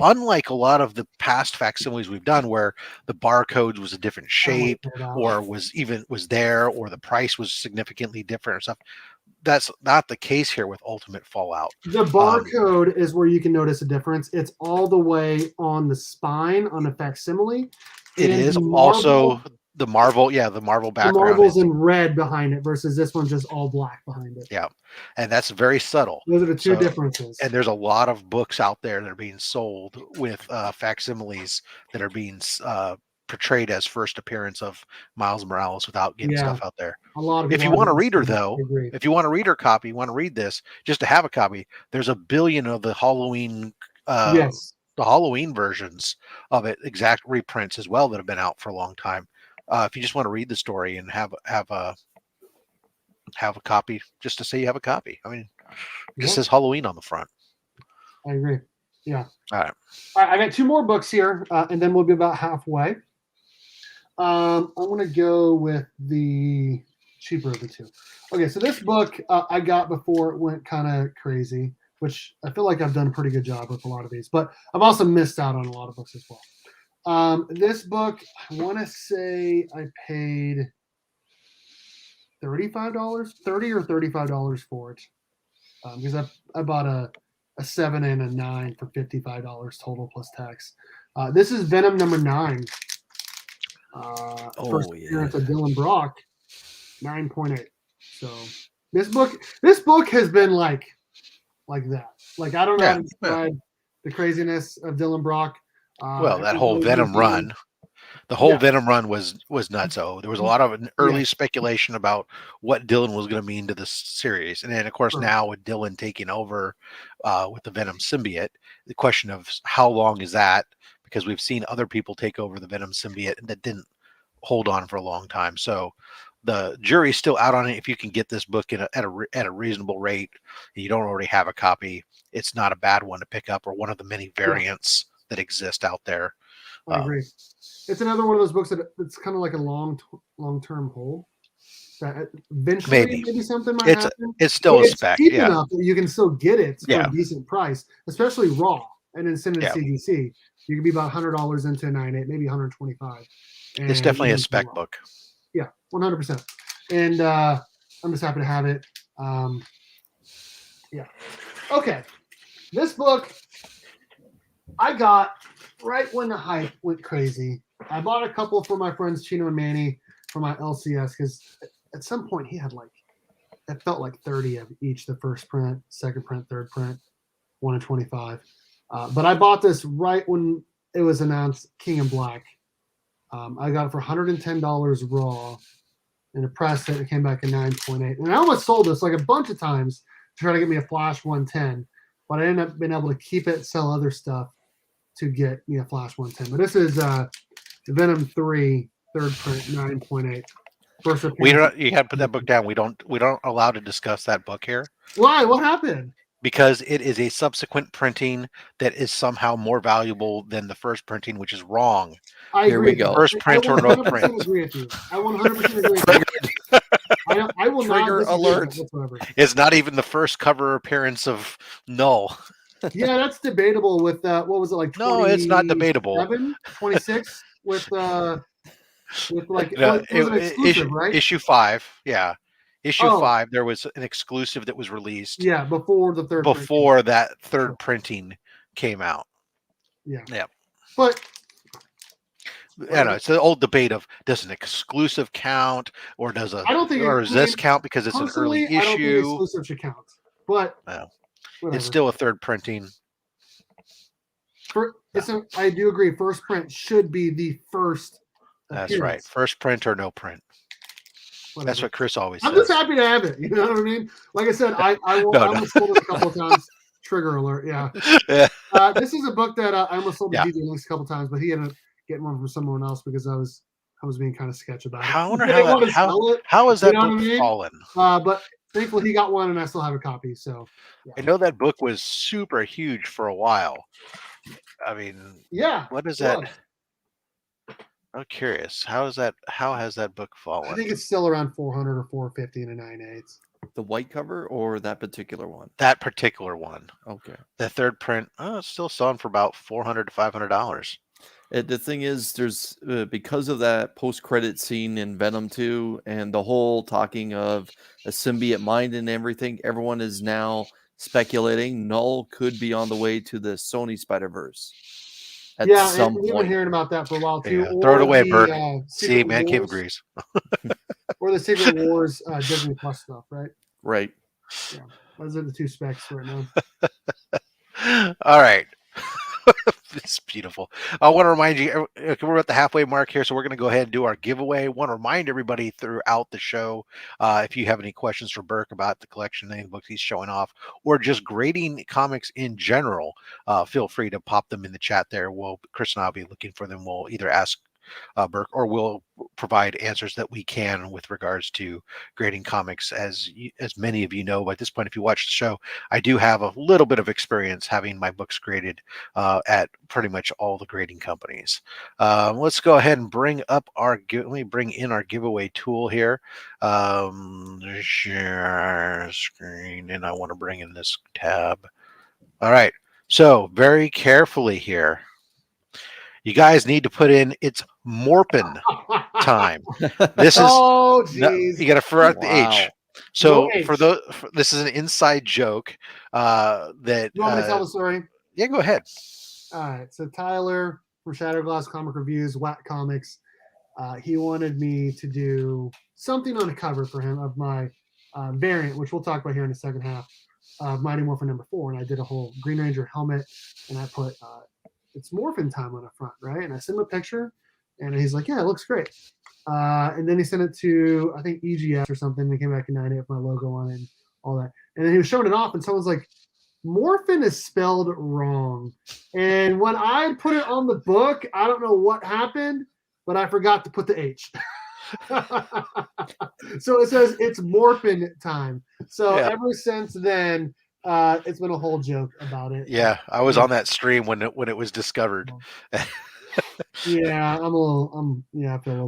unlike a lot of the past facsimiles we've done where the barcode was a different I don't wanna shape pull it out. or was there or the price was significantly different or stuff, that's not the case here with Ultimate Fallout. The barcode is where you can notice a difference. It's all the way on the spine on the facsimile. It and is the also the Marvel, the Marvel the background marbles is, in red behind it versus this one's just all black behind it. yeah, and that's very subtle. Those are the two So- differences. And there's a lot of books out there that are being sold with facsimiles that are being portrayed as first appearance of Miles Morales without getting Yeah. stuff out there. A lot of If you people want a have reader, this, I though, agree. if you want a reader copy, you want to read this, just to have a copy, there's a billion of the Halloween Yes. the Halloween versions of it, exact reprints as well that have been out for a long time. If you just want to read the story and have a copy, just to say you have a copy. I mean, it just Yeah. says Halloween on the front. I agree. Yeah. All right. All right, I got two more books here, and then we'll be about halfway. I'm going to go with the cheaper of the two. Okay, so this book I got before it went kind of crazy, which I feel like I've done a pretty good job with a lot of these, but I've also missed out on a lot of books as well. This book, I want to say I paid $35, $30 or $35 for it, because I bought a 7 and a 9 for $55 total plus tax. This is Venom number 9. First appearance of Dylan Brock, 9.8. So this book has been like that. Like I don't know how to describe the craziness of Dylan Brock. Well, that whole Venom run. The whole Venom run was nuts. So there was a lot of early speculation about what Dylan was going to mean to this series, and then of course now with Dylan taking over with the Venom symbiote, the question of how long is that? Because we've seen other people take over the Venom symbiote and that didn't hold on for a long time. So the jury's still out on it. If you can get this book at a reasonable rate, and you don't already have a copy, it's not a bad one to pick up, or one of the many variants that exist out there. I agree. It's another one of those books that it's kind of like a long-term hold. That eventually maybe something might happen. It's still a spec. Cheap enough that you can still get it for Yeah. a decent price, especially raw and then send it to CGC. You can be about $100 into a 9.8, maybe 125. It's definitely a spec book. Yeah, 100%. And I'm just happy to have it. Yeah. Okay. This book I got right when the hype went crazy. I bought a couple for my friends Chino and Manny for my LCS because at some point he had it felt like 30 of each: the first print, second print, third print, 1 in 25. But I bought this right when it was announced King in Black. I got it for $110 raw in a press that it came back at 9.8. And I almost sold this like a bunch of times to try to get me a Flash 110, but I ended up being able to keep it, sell other stuff to get me a Flash 110. But this is Venom 3 third print 9.8. We don't. You got to put that book down. We don't allow to discuss that book here. Why? What happened? Because it is a subsequent printing that is somehow more valuable than the first printing, which is wrong. Here we go. First print or no print. I agree with you. I 100% agree with you. I will Trigger not alert. whatsoever. It's not even the first cover appearance of Null. Yeah, that's debatable with what was it like? No, it's not debatable. 26 with like No, it was an exclusive, right? Issue 5, yeah. Issue 5, there was an exclusive that was released. Yeah, before the third. Before that third printing came out. Yeah. Yeah. But I know it's the old debate of does an exclusive count or does I don't think does this count because it's an early I don't think issue? exclusive should count, but it's still a third printing. I do agree. First print should be the first. That's right. First print or no print. Whatever. That's what Chris always says. I'm just happy to have it. You know what I mean? Like I said, I almost sold it a couple of times. Trigger alert. Yeah. This is a book that I almost sold to DJ Links a couple of times, but he ended up getting one from someone else because I was being kind of sketch about it. I wonder how has that book fallen? But thankfully he got one and I still have a copy. So I know that book was super huge for a while. I mean, what is that? I'm curious. How has that book fallen? I think it's still around 400 or 450 in a 9.8. The white cover or that particular one? That particular one. Okay. The third print, it's still selling for about $400 to $500. The thing is, there's because of that post-credit scene in Venom 2 and the whole talking of a symbiote mind and everything, everyone is now speculating Null could be on the way to the Sony Spider-Verse at Yeah, and some we've been point. hearing about that for a while too. Yeah, throw it Or away, Berk. the See, Secret Man Cave Wars, agrees. or the Secret Wars Disney Plus stuff, right? Right. Yeah, those are the two specs right now. All right. It's beautiful. I want to remind you, we're at the halfway mark here, so we're going to go ahead and do our giveaway. Want to remind everybody throughout the show, if you have any questions for Berk about the collection, any books he's showing off, or just grading comics in general, feel free to pop them in the chat there. Chris and I'll be looking for them. We'll either ask Berk, or we'll provide answers that we can with regards to grading comics. As many of you know by this point, if you watch the show, I do have a little bit of experience having my books graded at pretty much all the grading companies. Let's go ahead and bring up let me bring in our giveaway tool here. Share screen, and I want to bring in this tab. All right, so very carefully here. You guys need to put in it's Morphin time. This is Oh, no, jeez. you got to throw out the H. So No for H. this is an inside joke that. You want me to tell the story? Yeah, go ahead. All right. So Tyler from Shatterglass Comic Reviews, Whack Comics, he wanted me to do something on a cover for him of my variant, which we'll talk about here in the second half of Mighty Morphin #4. And I did a whole Green Ranger helmet, and I put it's Morphin time on the front, right? And I sent him a picture, and he's like, "Yeah, it looks great." And then he sent it to, I think, EGS or something. And he came back in 98 with my logo on it and all that. And then he was showing it off, and someone's like, Morphin is spelled wrong. And when I put it on the book, I don't know what happened, but I forgot to put the H. So it says it's Morphin time. So ever since then, it's been a whole joke about it. Yeah, I was on that stream when it was discovered. Yeah, I feel a little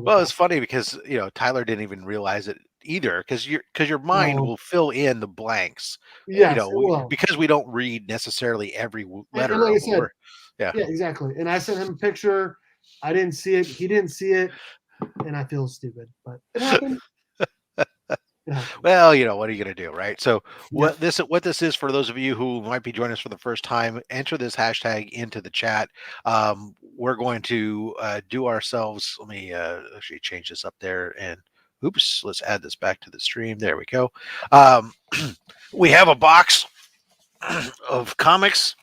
Well, bit it's funny because Tyler didn't even realize it either, because your mind No. will fill in the blanks. Yes, it will. Because we don't read necessarily every letter and like I of a said, word. Yeah, exactly. And I sent him a picture. I didn't see it. He didn't see it, and I feel stupid, but it happened. Well, what are you going to do, right? So Yeah. what this is, for those of you who might be joining us for the first time, enter this hashtag into the chat. We're going to do ourselves. Let me actually change this up there, and oops, let's add this back to the stream. There we go. We have a box of comics.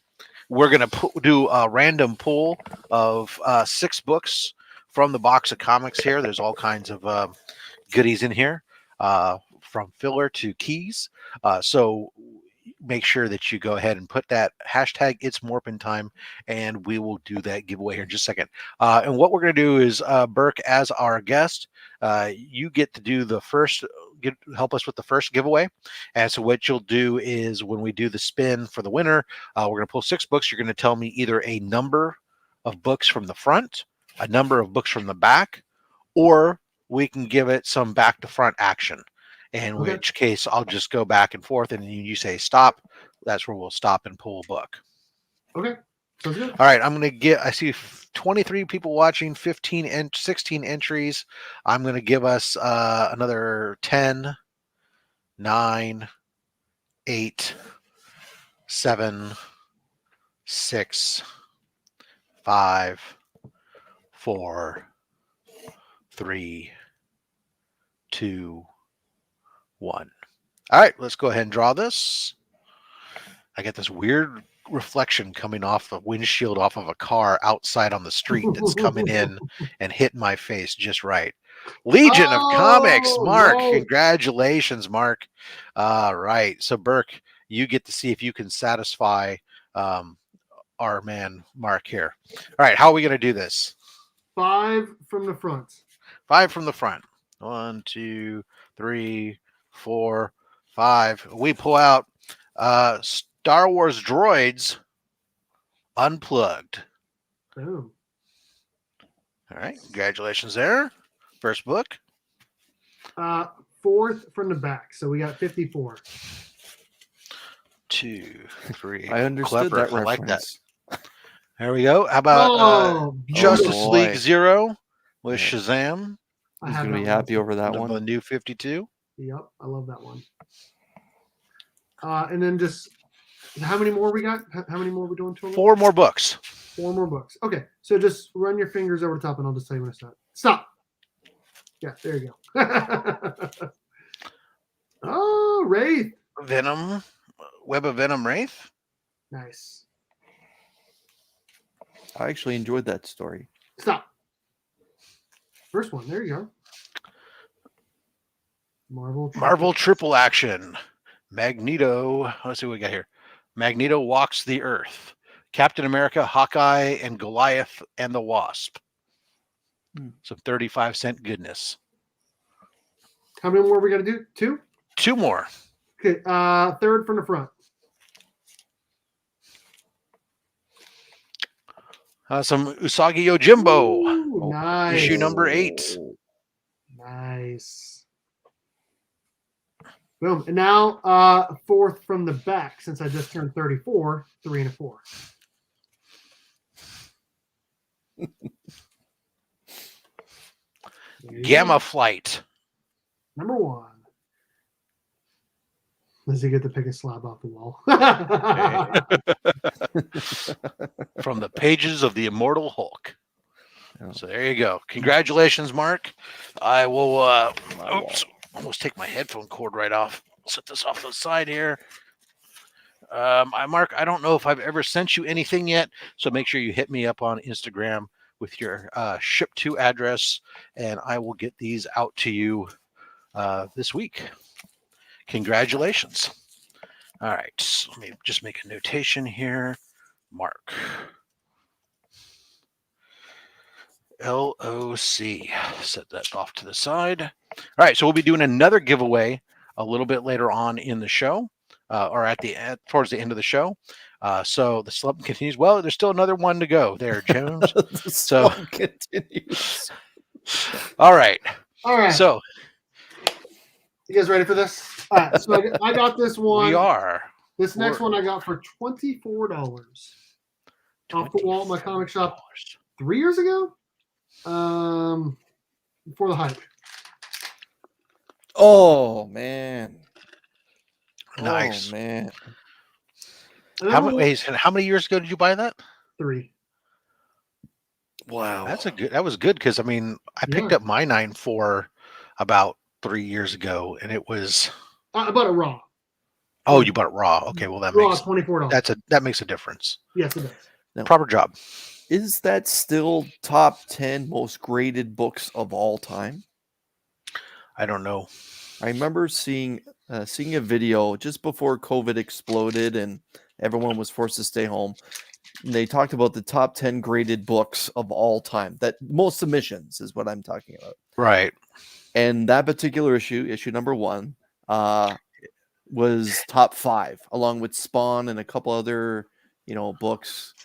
We're going to do a random pull of 6 books from the box of comics here. There's all kinds of goodies in here, from filler to keys. So make sure that you go ahead and put that hashtag it's Morphin time, and we will do that giveaway here in just a second. And what we're going to do is, Berk, as our guest, you get to do the first, help us with the first giveaway. And so what you'll do is, when we do the spin for the winner, we're going to pull 6 books. You're going to tell me either a number of books from the front, a number of books from the back, or we can give it some back to front action. In which case, I'll just go back and forth, and you say stop. That's where we'll stop and pull a book. Okay. Sounds good. All right. I see 23 people watching, 15 and 16 entries. I'm going to give us another 10, 9, 8, 7, 6, 5, 4, 3, 2, 1. All right, let's go ahead and draw this. I get this weird reflection coming off the windshield off of a car outside on the street that's coming in and hitting my face just right. Legion of Comics, Mark. Nice. Congratulations, Mark. All right. So, Berk, you get to see if you can satisfy our man, Mark, here. All right. How are we going to do this? 5 from the front. 5 from the front. 1, 2, 3, 4, 5. We pull out Star Wars Droids Unplugged. Boom. All right. Congratulations there. First book. 4 fourth from the back. So we got 54. 2, 3. I understood Clever. that I like that. reference. There we go. How about Oh, Justice boy. League Zero with Yeah. Shazam? I He's have gonna be that one. happy over that The one. new 52. Yep, I love that one. And then just how many more we got? How many more are we doing total? 4 more books. 4 more books. Okay, so just run your fingers over the top, and I'll just tell you when to start. Stop. Yeah, there you go. Oh, Wraith. Venom, Web of Venom Wraith. Nice. I actually enjoyed that story. Stop. First one. There you go. Marvel Triple Action. Magneto. Let's see what we got here. Magneto Walks the Earth. Captain America, Hawkeye, and Goliath and the Wasp. Some 35-cent goodness. How many more we got to do? 2? 2 more. Okay. Third from the front. Some Usagi Yojimbo. Ooh, nice. Issue number 8. Nice. Boom. And now fourth from the back, since I just turned 34, 3 and a 4. Gamma Flight. Number 1. Does he get to pick a slab off the wall? From the pages of the Immortal Hulk. Yeah. So there you go. Congratulations, Mark. I will oops, almost take my headphone cord right off. Set this off to the side here. Mark, I don't know if I've ever sent you anything yet, so make sure you hit me up on Instagram with your ship to address, and I will get these out to you this week. Congratulations. All right, so let me just make a notation here. Mark. LOC. Set that off to the side. All right, so we'll be doing another giveaway a little bit later on in the show, or towards the end of the show. So the slump continues. Well, there's still another one to go there, Jones. The So slump continues. all right. All right. So you guys ready for this? All right. So I got this one. we are. This next one I got for $24 off the wall at my comic shop 3 years ago. Before the hype. Oh man. Nice. Oh man. How many years ago did you buy that? 3. Wow. That was good because I mean I picked up my 9.4 about 3 years ago, and it was. I bought it raw. Oh, you bought it raw. Okay, well that raw, makes $24. that makes a difference. Yes, it does. No. Proper job. Is that still top 10 most graded books of all time? I don't know. I remember seeing a video just before COVID exploded and everyone was forced to stay home. They talked about the top 10 graded books of all time. That most submissions is what I'm talking about. Right. And that particular issue number 1, was top 5, along with Spawn and a couple other, books.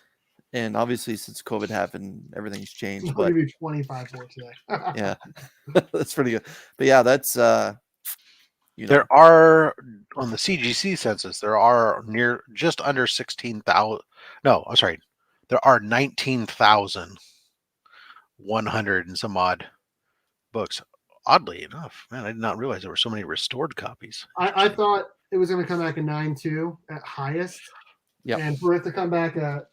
And obviously, since COVID happened, everything's changed. I'll But give you 25 more today. yeah, that's pretty good. But yeah, that's There are on the CGC census. There are just under 16,000. No, I'm sorry. There are 19,100 and some odd books. Oddly enough, man, I did not realize there were so many restored copies. I thought it was going to come back a 9.2 at highest. Yeah. And for it to come back at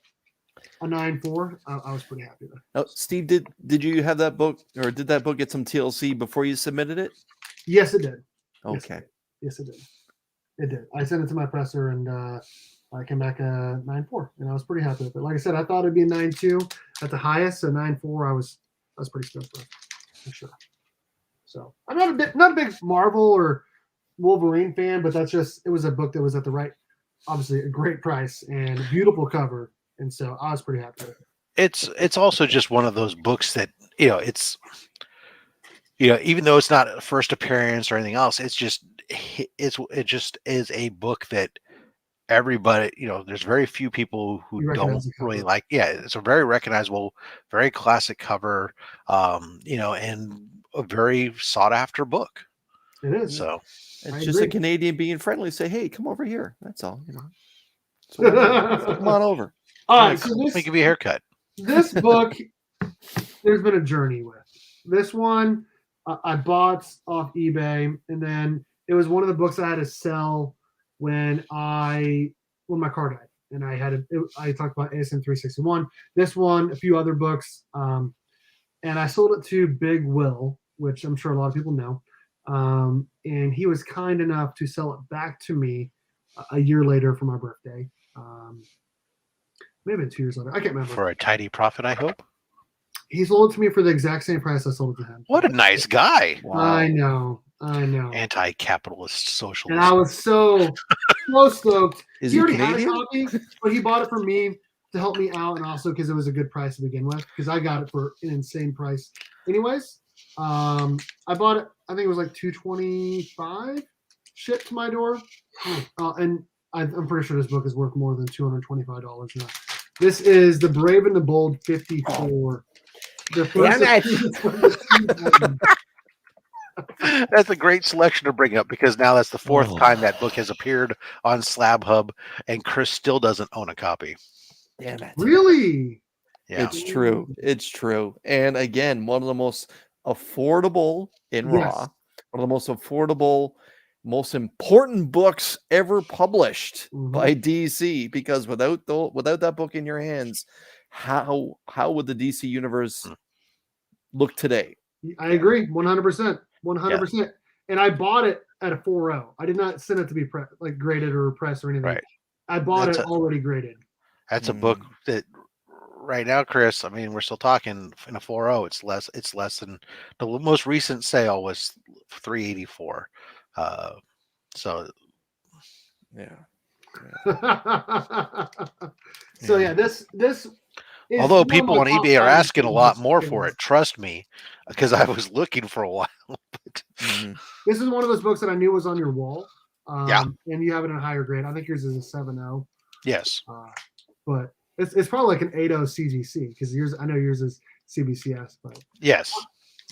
a 9.4, I was pretty happy with it. Now, Steve, did you have that book, or did that book get some TLC before you submitted it? Yes, it did. Okay. Yes, it did. It did. I sent it to my presser, and I came back a 9.4, and I was pretty happy with it. Like I said, I thought it'd be a 9.2 at the highest, so 9.4. I was pretty stoked with, for sure. So I'm not a big Marvel or Wolverine fan, but it was a book that was at the right, obviously a great price and a beautiful cover, and so I was pretty happy with it. It's also just one of those books that it's even though it's not a first appearance or anything else, it just is a book that everybody, there's very few people who don't really like. Yeah, it's a very recognizable, very classic cover, and a very sought after book. It is. So It's I just a agree. Canadian being friendly. Say, hey, come over here. That's all. So come on over. All right, Nice. so Let me give you a haircut. this book, there's been a journey with. This one I bought off eBay, and then it was one of the books I had to sell when my car died, and I talked about ASM 361. This one, a few other books, and I sold it to Big Will, which I'm sure a lot of people know, and he was kind enough to sell it back to me a year later for my birthday. Maybe 2 years later. I can't remember. For a tidy profit, I hope. He sold it to me for the exact same price I sold it to him. What a nice guy. Wow. I know. Anti-capitalist socialist. And I was so stoked. Is he he already had a Canadian? copy, but he bought it for me to help me out, and also because it was a good price to begin with. Because I got it for an insane price. Anyways, I bought it. I think it was like $225 shipped to my door, and I'm pretty sure this book is worth more than $225 now. This is The Brave and the Bold 54. The first That's a great selection to bring up because now that's the fourth time that book has appeared on SlabHub, and Chris still doesn't own a copy. Damn it. Really? Yeah. It's true. It's true. And again, one of the most affordable in Yes. Raw, one of the most affordable, most important books ever published by DC. Because without that book in your hands, how would the DC universe look today? I agree, 100%, 100%. And I bought it at a 4.0. I did not send it to be graded or pressed or anything. Right. I bought it already graded. That's a book that right now, Chris, I mean, we're still talking in a 4.0. It's less than the most recent sale was $384. So yeah. So this is although one of people my on top eBay are five asking a lot more books. for it, trust me, because I was looking for a while. But This is one of those books that I knew was on your wall. Yeah. And you have it in a higher grade. I think yours is a 7.0. Yes. But it's probably like an 8.0 CGC because I know yours is CBCS, but Yes,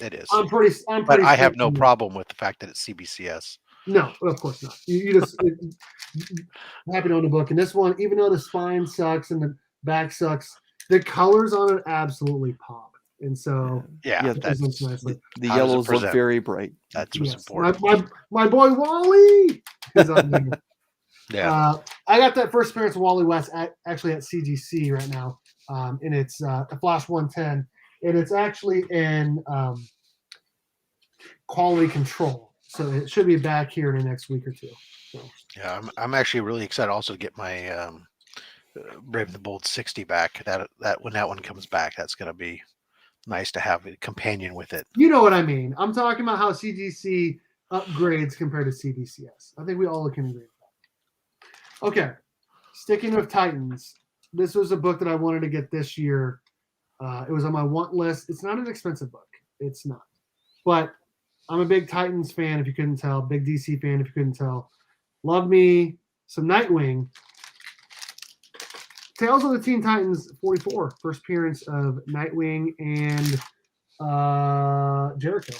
it is. I'm pretty. But I have no problem with the fact that it's CBCS. No, of course not. You just happy to own the book. And this one, even though the spine sucks and the back sucks, the colors on it absolutely pop. And so the nicely. yellows look very bright. That's what's important. My boy Wally is on there. Yeah. I got that first appearance of Wally West actually at CGC right now. And it's a Flash 110. And it's actually in quality control. So it should be back here in the next week or two. So. Yeah, I'm actually really excited also to get my Brave and the Bold 60 back. That when that one comes back, that's going to be nice to have a companion with it. You know what I mean? I'm talking about how CGC upgrades compared to CBCS. I think we all can agree with that. Okay, sticking with Titans. This was a book that I wanted to get this year. It was on my want list. It's not an expensive book. It's not. But I'm a big Titans fan, if you couldn't tell. Big DC fan, if you couldn't tell. Love me some Nightwing. Tales of the Teen Titans 44. First appearance of Nightwing and Jericho.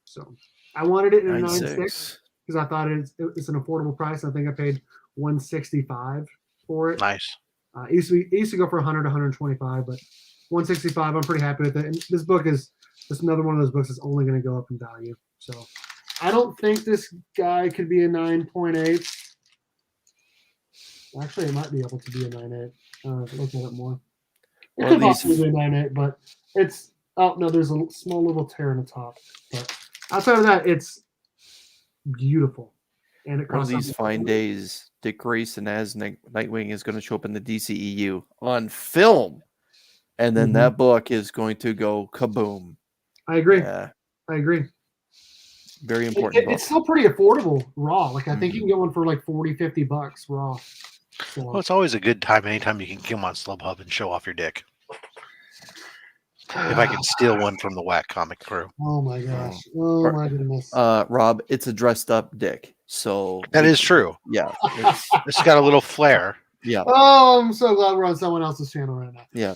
So I wanted it in a 9.6 because I thought it's an affordable price. I think I paid $165 for it. Nice. It used to go for 100, 125, but 165. I'm pretty happy with it. And this book is just another one of those books that's only going to go up in value. So I don't think this guy could be a 9.8. Actually, it might be able to be a 9.8. Look at it more. It could possibly be a 9.8, but it's there's a small little tear in the top. But outside of that, it's beautiful. And one of these fine days, Dick Grayson as Nightwing is going to show up in the DCEU on film, and then that book is going to go kaboom. I agree. I agree. Very important. It's still pretty affordable raw. Like I think you can get one for like $40-$50 raw. So, well, it's always a good time anytime you can come on SlabHub and show off your dick. If I can steal one from the Whack comic crew. Oh my gosh. Oh my goodness. Rob, it's a dressed up dick. So that is true. Yeah. It's got a little flair. Yeah, Oh, I'm so glad we're on someone else's channel right now. yeah.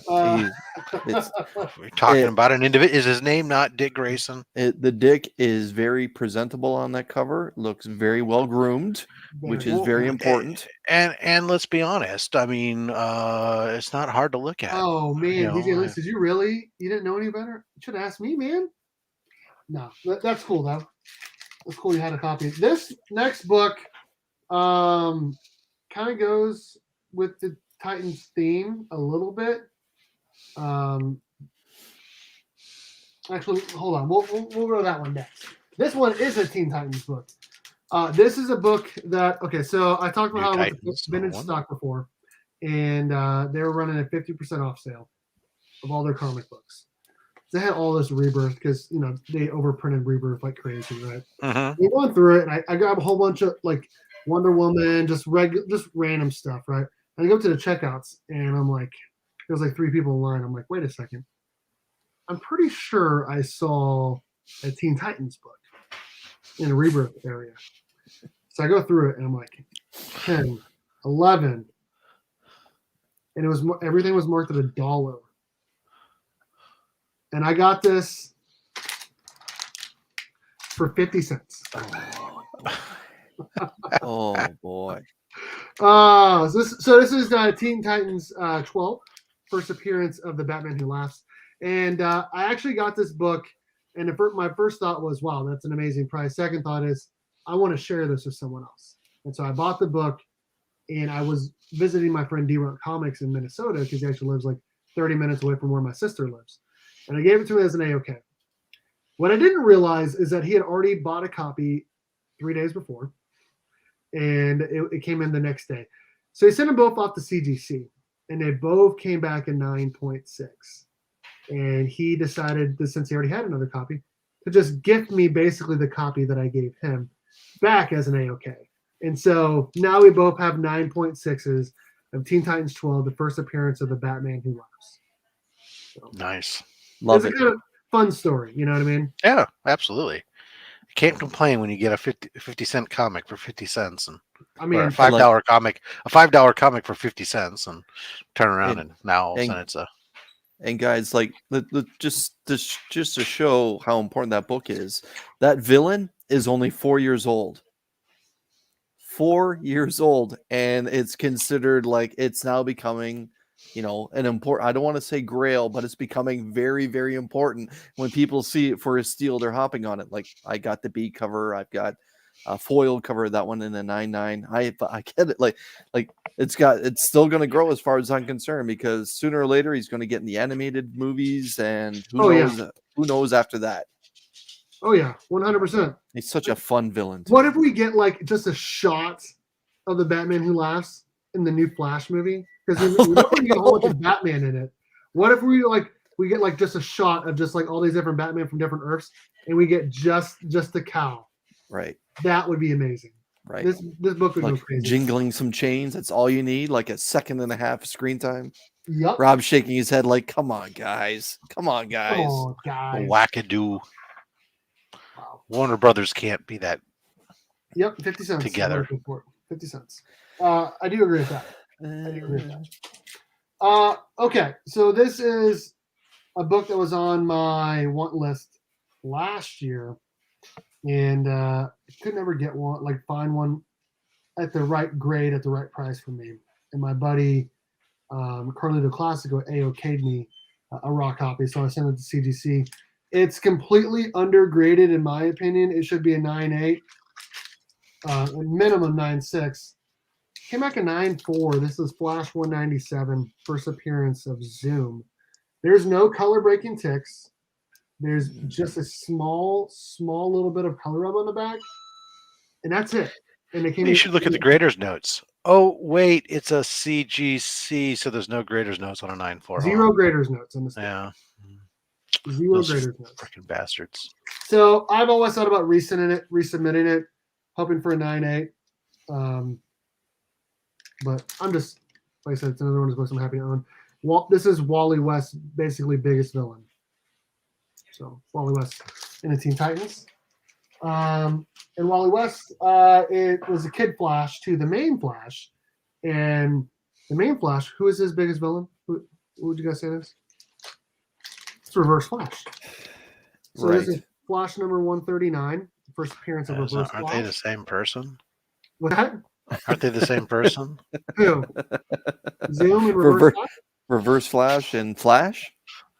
It's We're talking it, about an individual. Is his name not Dick Grayson? the dick is very presentable on that cover. Looks very well groomed, which is very important. And let's be honest. I mean, it's not hard to look at. Oh man, DJ know, Lewis, did you really? You didn't know any better? You should have asked me, man. No, that's cool though. That's cool. You had a copy. This next book, kind of goes with the Titans theme a little bit. Actually, hold on. We'll go to that one next. This one is a Teen Titans book. This is a book that so I talked about how I went to vintage stock before, and they were running a 50% off sale of all their comic books. They had all this Rebirth because they overprinted Rebirth like crazy, right? We went through it, and I grabbed a whole bunch of like Wonder Woman, just random stuff, right? And I go to the checkouts, and I'm like, there's like 3 people in line. I'm like, wait a second. I'm pretty sure I saw a Teen Titans book in the Rebirth area. So I go through it, and I'm like, 10, 11, and it was everything was marked at $1. And I got this for 50 cents. Oh boy. So this is Teen Titans 12, first appearance of the Batman Who Laughs. And I actually got this book, and my first thought was, wow, that's an amazing price. Second thought is, I want to share this with someone else. And so I bought the book, and I was visiting my friend D-Runt Comics in Minnesota because he actually lives like 30 minutes away from where my sister lives. And I gave it to him as an A-OK. What I didn't realize is that he had already bought a copy 3 days before, and it came in the next day. So he sent them both off to CGC, and they both came back in 9.6. And he decided, that since he already had another copy, to just gift me basically the copy that I gave him back as an A-OK. And so now we both have 9.6s of Teen Titans 12, the first appearance of the Batman Who Laughs. So, nice. Love it. It's a kind of fun story, you know what I mean? Yeah, absolutely. You can't complain when you get a 50-cent comic for 50 cents, and I mean, or a $5 comic, for 50 cents, and turn around and now all of a sudden it's a. And guys, like, just to show how important that book is, that villain is only 4 years old. 4 years old, and it's considered like it's now becoming, an important. I don't want to say grail, but it's becoming very, very important. When people see it for a steal, they're hopping on it. Like, I got the B cover, I've got a foil cover, that one in a 9.9. I get it. Like it's still going to grow as far as I'm concerned, because sooner or later he's going to get in the animated movies, and who knows after that. Oh yeah, 100%. He's such a fun villain. What if we get like just a shot of the Batman Who Laughs in the new Flash movie? Because we know we get a whole bunch of Batman in it. What if we get like just a shot of just like all these different Batman from different Earths, and we get just the cow? Right. That would be amazing. Right. This book would like go crazy. Jingling some chains. That's all you need. Like a 1.5 seconds screen time. Yep. Rob shaking his head like, come on, guys. Come on, guys. Oh, guys. Wackadoo. Wow. Warner Brothers can't be that. Yep, 50 cents. Together. 50 cents. I do agree with that. Okay, so this is a book that was on my want list last year, and I could never get one, find one at the right grade at the right price for me. And my buddy Carlito Classico A-OK'd me a raw copy, so I sent it to CGC. It's completely undergraded in my opinion. It should be a 9.8, minimum 9.6. Came back a 9.4. This is Flash 197, first appearance of Zoom. There's no color breaking ticks. There's just a small little bit of color rub on the back, and that's it. And you should look at the grader's notes. Oh wait, it's a CGC, so there's no grader's notes on a 9.4. Zero grader's notes on this. Yeah. Zero grader's notes. Freaking bastards. So I've always thought about resubmitting it, hoping for a 9.8. But I'm just, like I said, it's another one of those books I'm happy to own. This is Wally West's basically biggest villain. So Wally West in the Teen Titans. And Wally West, it was a kid Flash to the main Flash. And the main Flash. Who is his biggest villain? What would you guys say this? It's Reverse Flash. So Right. this is Flash number 139, first appearance of Reverse Aren't Flash. they the same person? What that? Aren't they the same person? Who? Zoom and Reverse Flash? Reverse Flash and Flash?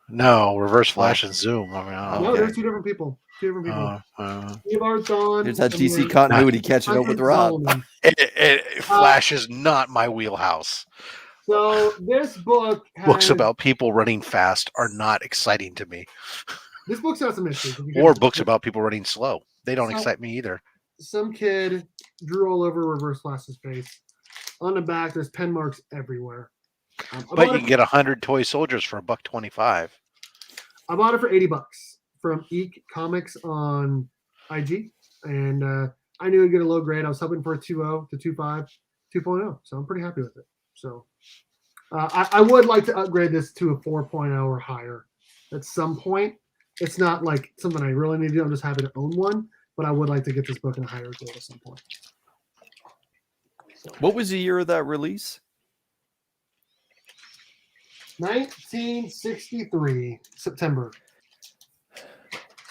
No, Reverse Flash and Zoom. I mean, I don't No, Okay. they're two different people. Two different people. Eobard Dawn. There's that and DC then continuity catching up with Rob. Solomon. Flash is not my wheelhouse. So this book has, Books about people running fast are not exciting to me. This book's got some issues. Or books about people running slow. They don't So- excite me either. Some kid drew all over Reverse Flash's face. On the back, there's pen marks everywhere. I But bought you it- can get 100 toy soldiers for $1.25. I bought it for $80 from Eek Comics on IG, and I knew I'd get a low grade. I was hoping for a 2.0 to 2.5, 2.0, so I'm pretty happy with it. So I would like to upgrade this to a 4.0 or higher at some point. It's not like something I really need to do. I'm just happy to own one, but I would like to get this book in a higher grade at some point. So, What was the year of that release? 1963, September.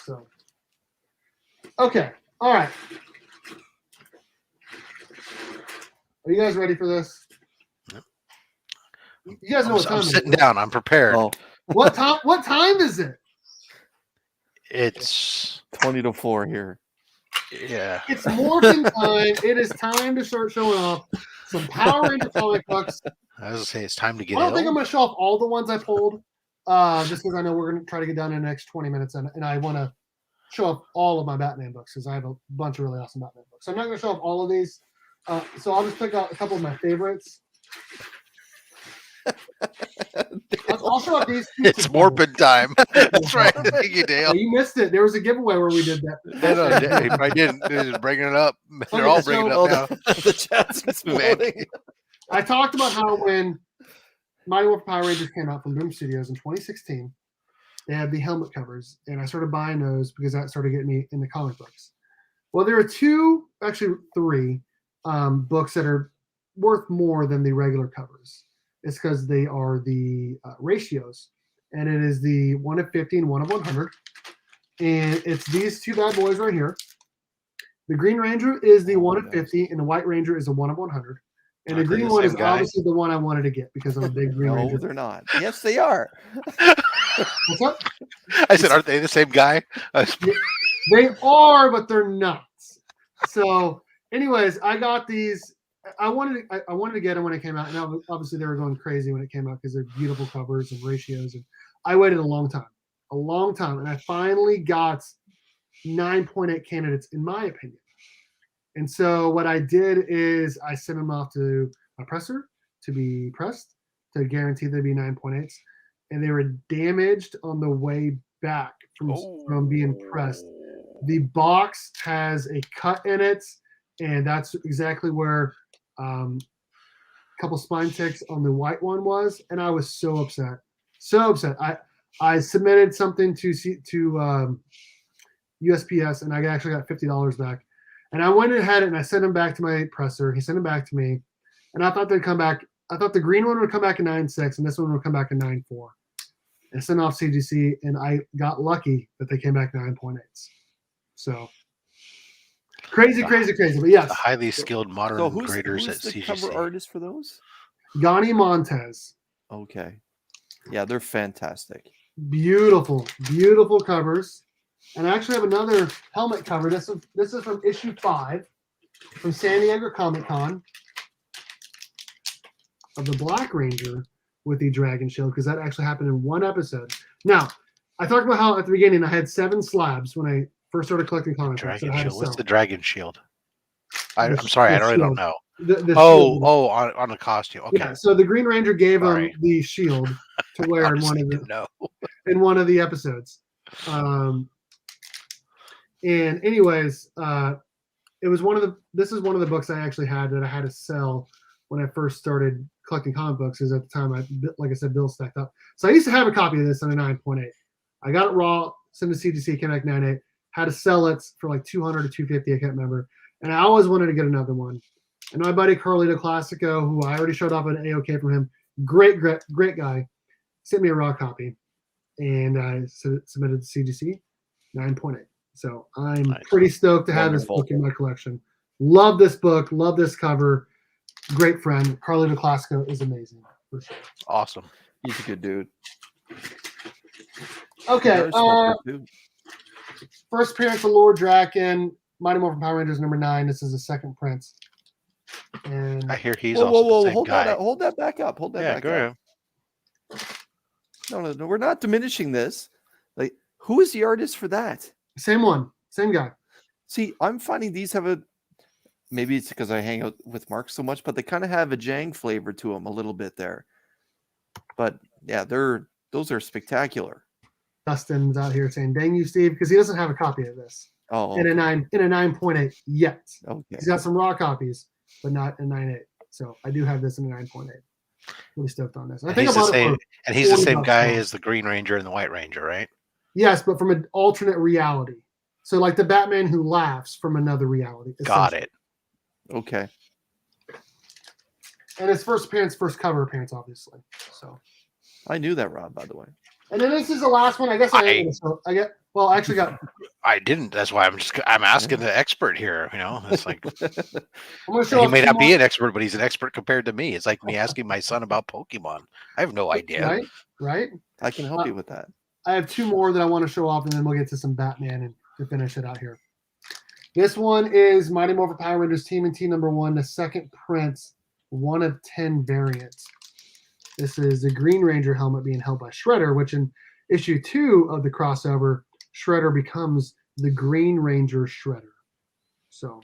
So, okay. All right. Are you guys ready for this? Yep. You guys know what time I'm it is, sitting right? down. I'm prepared. Oh, What time is it? It's 20 to 4 here. yeah. It's Morphin time. It is time to start showing off some Power Ranger comic books. I was gonna say it's time to I get don't think I'm ill. going to show off all the ones I pulled, just because I know we're going to try to get done in the next 20 minutes, and I want to show off all of my Batman books because I have a bunch of really awesome Batman books. So I'm not going to show off all of these. So I'll just pick out a couple of my favorites. I'll show off these. two It's together. Morphin time. That's right. Thank you, Yeah, Dale. you missed it. There was a giveaway where we did that. I didn't. They're just bringing it up. They're Okay, all so- bringing it Oh, up now. the chat's exploding. I talked about how when Mighty Morphin Power Rangers came out from Boom Studios in 2016, they had the helmet covers, and I started buying those because that started getting me into comic books. Well, there are two, actually three, books that are worth more than the regular covers. It's because they are the ratios, and it is the 1 of 50 and 1 of 100. And it's these two bad boys right here. The Green Ranger is the 1 of 50, and the White Ranger is a 1 of 100. And the Aren't they green the one same is guy? obviously the one I wanted to get because I'm a big Green No, Ranger. they're not. Yes, they are. What's up? I said, aren't they the same guy? They are, but they're not. So, anyways, I got these. I wanted to get them when it came out. Now, obviously, they were going crazy when it came out because they're beautiful covers and ratios. And I waited a long time, and I finally got 9.8 candidates, in my opinion. And so, what I did is I sent them off to my presser to be pressed to guarantee they'd be 9.8s, and they were damaged on the way back from being pressed. The box has a cut in it, and that's exactly where a couple spine ticks on the white one was, and I was so upset. I submitted something to USPS, and I actually got $50 back. And I went ahead and I sent him back to my presser. He sent him back to me, and I thought they'd come back. I thought the green one would come back in 9.6, and this one would come back in 9.4. I sent off CGC, and I got lucky that they came back 9.8s. So crazy. But yes, The highly skilled modern So who's graders at the cover CGC. artist for those? Yanni Montez. Okay. Yeah, they're fantastic. Beautiful covers. And I actually have another helmet cover. This is from issue 5 from San Diego Comic-Con of the Black Ranger with the Dragon Shield, because that actually happened in one episode. Now, I talked about how at the beginning I had 7 slabs when I first started collecting comic books. Dragon that I had to Shield. What's sell. the Dragon Shield? I'm The sorry, I really don't shield. know. The shield. On the costume. Okay. Yeah, so the Green Ranger gave Sorry. him the shield to wear in one of the No. in one of the episodes. And anyways, it was this is one of the books I actually had that I had to sell when I first started collecting comic books, because at the time, like I said, bills stacked up. So I used to have a copy of this on a 9.8. I got it raw, sent to CGC, came back 9.8, had to sell it for like 200 or 250, I can't remember. And I always wanted to get another one. And my buddy Carlito Classico, who I already showed off an AOK from him, great guy, sent me a raw copy, and I submitted to CGC 9.8. So I'm pretty stoked to have this book in my collection. Love this book. Love this cover. Great friend. Carlito Classico is amazing for sure. Awesome. He's a good dude. Okay. First appearance of Lord Draken, Mighty Morphin Power Rangers #9. This is the second prince. And I hear he's also the same guy. Hold that back up. Hold that back up. No, we're not diminishing this. Like, who is the artist for that? Same one, same guy. See, I'm finding these have a. Maybe it's because I hang out with Mark so much, but they kind of have a Jang flavor to them a little bit there. But yeah, those are spectacular. Dustin's out here saying, "Dang you, Steve," because he doesn't have a copy of this. Oh, in a 9.8 yet. Okay. He's got some raw copies, but not in 9.8. So I do have this in a 9.8. Really stoked on this. And he's the same guy as the Green Ranger and the White Ranger, right? Yes, but from an alternate reality. So like the Batman who laughs from another reality. Got it. Okay. And his first cover appearance, obviously. So I knew that, Rob, by the way. And then this is the last one. I guess I actually got. I didn't. That's why I'm asking the expert here. You know, it's like he may not be an expert, but he's an expert compared to me. It's like me asking my son about Pokemon. I have no idea. Right. I can help you with that. I have two more that I want to show off, and then we'll get to some Batman and to finish it out here. This one is Mighty Morphin Power Rangers TMNT #1, the second Prince, 1 of 10 variants. This is the Green Ranger helmet being held by Shredder, which in issue 2 of the crossover, Shredder becomes the Green Ranger Shredder. So,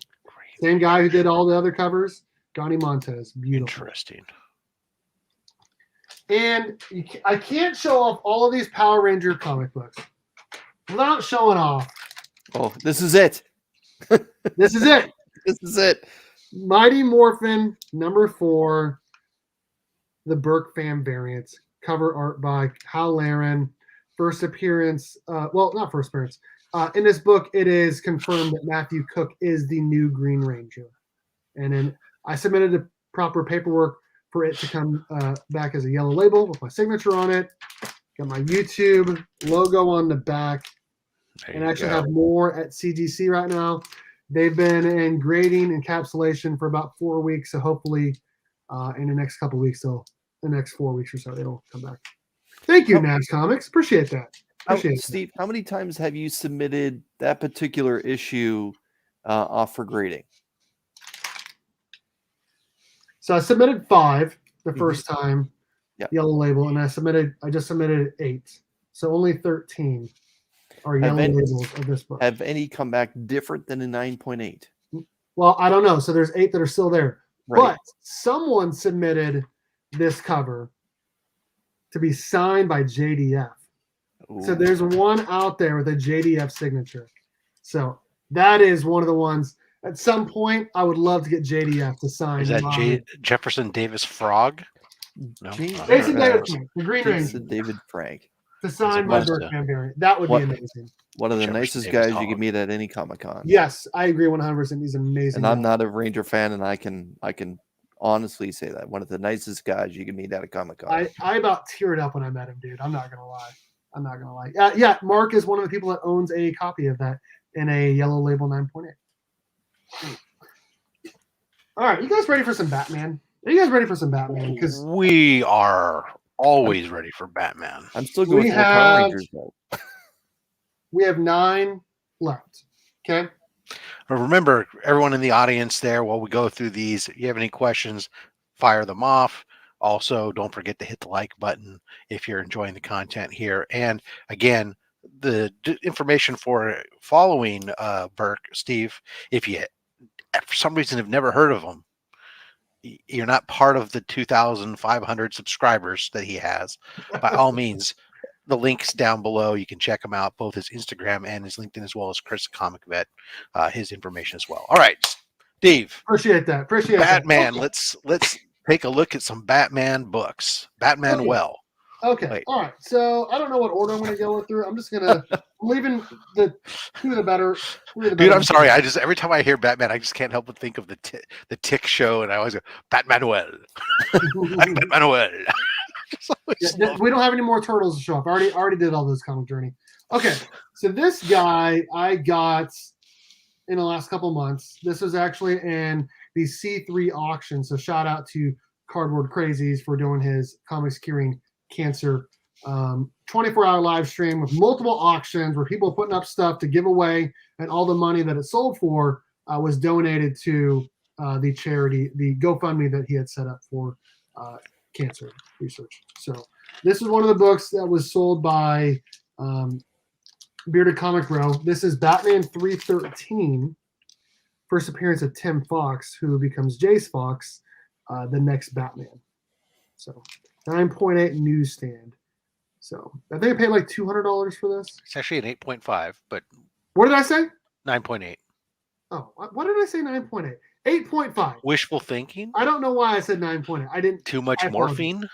same guy who did all the other covers, Gani Montez. Beautiful. Interesting. And I can't show off all of these Power Ranger comic books without showing off. Oh, this is it. This is it. This is it. Mighty Morphin #4, the Berk fan variants. Cover art by Hal Laren. First appearance, not first appearance. In this book, it is confirmed that Matthew Cook is the new Green Ranger. And then I submitted the proper paperwork for it to come back as a yellow label with my signature on it. Got my YouTube logo on the back. And I actually have more at CGC right now. They've been in grading encapsulation for about 4 weeks. So hopefully in the next couple of weeks, the next 4 weeks or so, it'll come back. Thank you, Nabs Comics. Appreciate that. Steve, how many times have you submitted that particular issue off for grading? So I submitted 5 the first time, yellow label, and I just submitted 8. So only 13 are yellow labels of this book. Have any come back different than a 9.8? Well, I don't know. So there's 8 that are still there. Right. But someone submitted this cover to be signed by JDF. Ooh. So there's one out there with a JDF signature. So that is one of the ones. At some point, I would love to get JDF to sign. Is that Jefferson Davis Frog? No. Jason David Frank, the Green Ranger. David Frank. To sign my Berkman variant. That would be amazing. One of the nicest guys you can meet at any Comic-Con. Yes, I agree 100%. He's amazing. And I'm not a Ranger fan, and I can honestly say that. One of the nicest guys you can meet at a Comic-Con. I about teared up when I met him, dude. I'm not going to lie. Yeah, Mark is one of the people that owns a copy of that in a yellow label 9.8. All right, you guys ready for some Batman? Are you guys ready for some Batman? Because we are always ready for Batman. I'm still going for Power Rangers, though. We have 9 left. Okay. Remember, everyone in the audience there, while we go through these, if you have any questions, fire them off. Also, don't forget to hit the like button if you're enjoying the content here. And again, the information for following Berk, Steve, if you for some reason have never heard of him, you're not part of the 2,500 subscribers that he has. By all means, the link's down below. You can check him out, both his Instagram and his LinkedIn, as well as Chris Comic Vet, his information as well. All right, Steve. Appreciate that. Batman. Okay. Let's take a look at some Batman books. Batman. Okay. Well. Okay. Wait. All right. So I don't know what order I'm going to go through. I'm just going to leaving the two of the better. Three of the Dude, better I'm sorry. I just every time I hear Batman, I just can't help but think of the Tick show, and I always go Batmanuel. I'm Batmanuel. Just always love we don't have any more turtles to show up. I already did all those comic journey. Okay. So this guy I got in the last couple months. This was actually in the C3 auction. So shout out to Cardboard Crazies for doing his comics curing cancer 24-hour live stream with multiple auctions where people are putting up stuff to give away, and all the money that it sold for was donated to the charity, the GoFundMe that he had set up for cancer research. So this is one of the books that was sold by Bearded Comic Bro. This is Batman 313, first appearance of Tim Fox, who becomes Jace Fox, the next Batman. So 9.8 newsstand. So I think I paid like $200 for this. It's actually an 8.5, but What did I say? 9.8. Oh, what did I say? 9.8. 8.5. Wishful thinking. I don't know why I said 9.8. I didn't. Too much I apologize. morphine.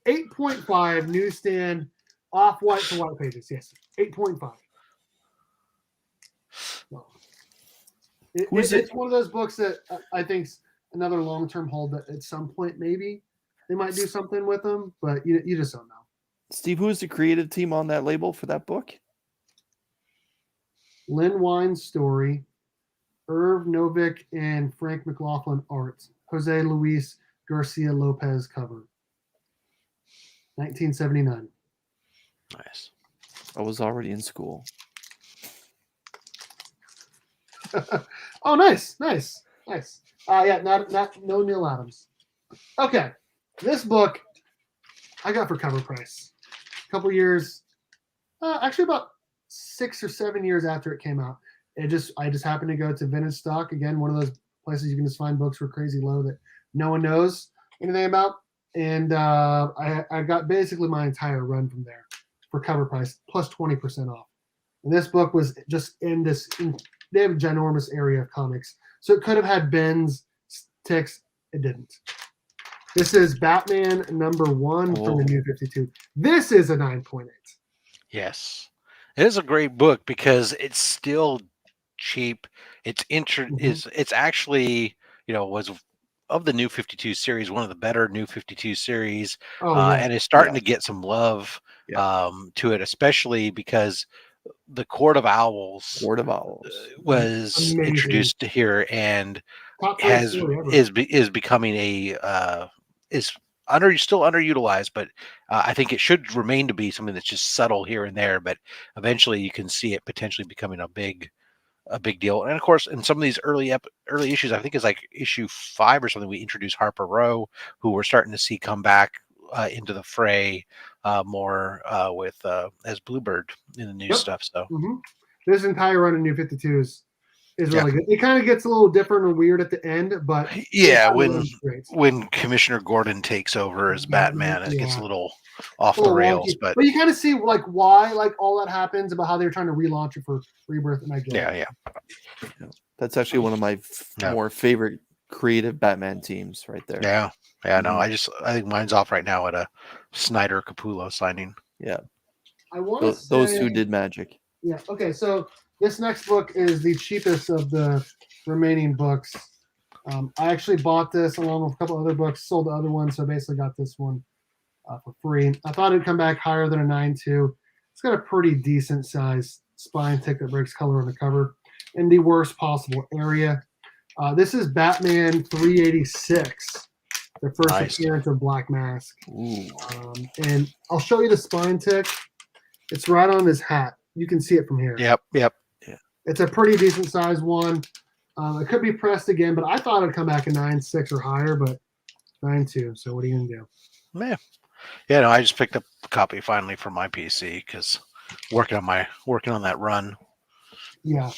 8.5 newsstand, off-white to white pages. Yes, 8.5. No. It's one of those books that I think's another long-term hold that at some point maybe they might do something with them, but you just don't know. Steve, who's the creative team on that label for that book? Lynn Wine's story, Irv Novick and Frank McLaughlin art, Jose Luis Garcia Lopez cover. 1979. Nice. I was already in school. Oh, nice. Yeah, no Neil Adams. Okay, this book I got for cover price. A couple years, actually about 6 or 7 years after it came out. I just happened to go to Vintage Stock, again, one of those places you can just find books for crazy low that no one knows anything about. And I got basically my entire run from there for cover price plus 20% off. And this book was just they have a ginormous area of comics. So it could have had bins, ticks. It didn't. This is Batman #1 from the New 52. This is a 9.8. Yes. It is a great book because it's still cheap. It's it's actually, was of the New 52 series, one of the better New 52 series. And it's starting to get some love to it, especially because the Court of Owls was amazing. Introduced here and is becoming is still underutilized, but I think it should remain to be something that's just subtle here and there, but eventually you can see it potentially becoming a big deal. And of course, in some of these early issues, I think it's like issue 5 or something, we introduced Harper Row, who we're starting to see come back into the fray more with as Bluebird in the new stuff. So this entire run of New 52s is really good. It kind of gets a little different and weird at the end, but when Commissioner Gordon takes over as Batman, it gets a little off the rails. Wonky. But you kind of see like why all that happens, about how they're trying to relaunch it for Rebirth, and I get it. That's actually one of my more favorite creative Batman teams right there. No, I think mine's off right now at a Snyder Capullo signing. I want those two did magic. Okay, so this next book is the cheapest of the remaining books. I actually bought this along with a couple other books, sold the other one, so I basically got this one for free. I thought it'd come back higher than a 9.2. It's got a pretty decent size spine tick that breaks color on the cover in the worst possible area. This is Batman 386, the first appearance of Black Mask. And I'll show you the spine tick. It's right on his hat. You can see it from here. Yep. It's a pretty decent size one. It could be pressed again, but I thought it'd come back a 9.6 or higher, but 9.2. So what are you gonna do? No, I just picked up a copy finally for my PC because working on that run. Yeah,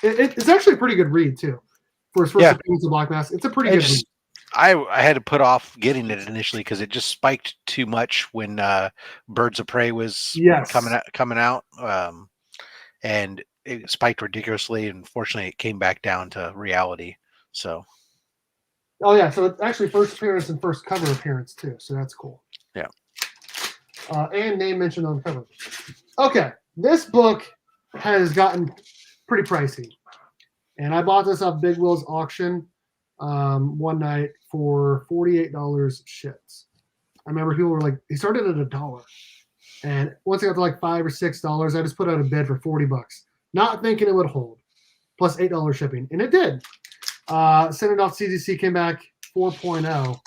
it's actually a pretty good read too. For his first appearance of Black Mask, it's a pretty good read. I had to put off getting it initially because it just spiked too much when Birds of Prey was coming out, and it spiked ridiculously. And fortunately, it came back down to reality. So, so it's actually first appearance and first cover appearance too. So that's cool. and name mentioned on the cover. Okay, this book has gotten pretty pricey, and I bought this off Big Will's auction one night for $48 shits. I remember people were like, he started at $1, and once it got to like $5 or $6, I just put out a bid for $40, not thinking it would hold, plus $8 shipping, and it did. Sent it off. CGC came back 4.0.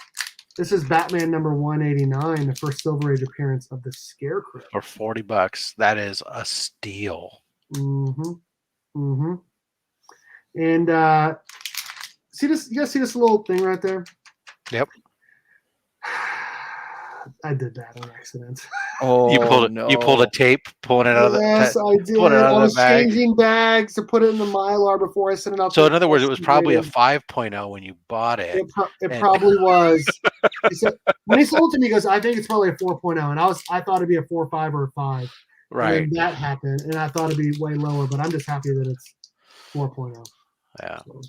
This is Batman number 189, the first Silver Age appearance of the Scarecrow. For $40, that is a steal. Mm-hmm. Mm-hmm. And see this? You guys see this little thing right there? Yep. I did that on accident. Oh, You pulled a tape, pulling it out of the Yes, I did. pulling it out I of was the bag. changing bags to put it in the Mylar before I sent it out. So to in other words, it the was probably a graded. 5.0 when you bought it. It And- probably was. He said, when he sold it to me, he goes, "I think it's probably a 4.0," and I thought it'd be a 4.5 or a 5. Right. And then that happened, and I thought it'd be way lower, but I'm just happy that it's 4.0. Yeah. So,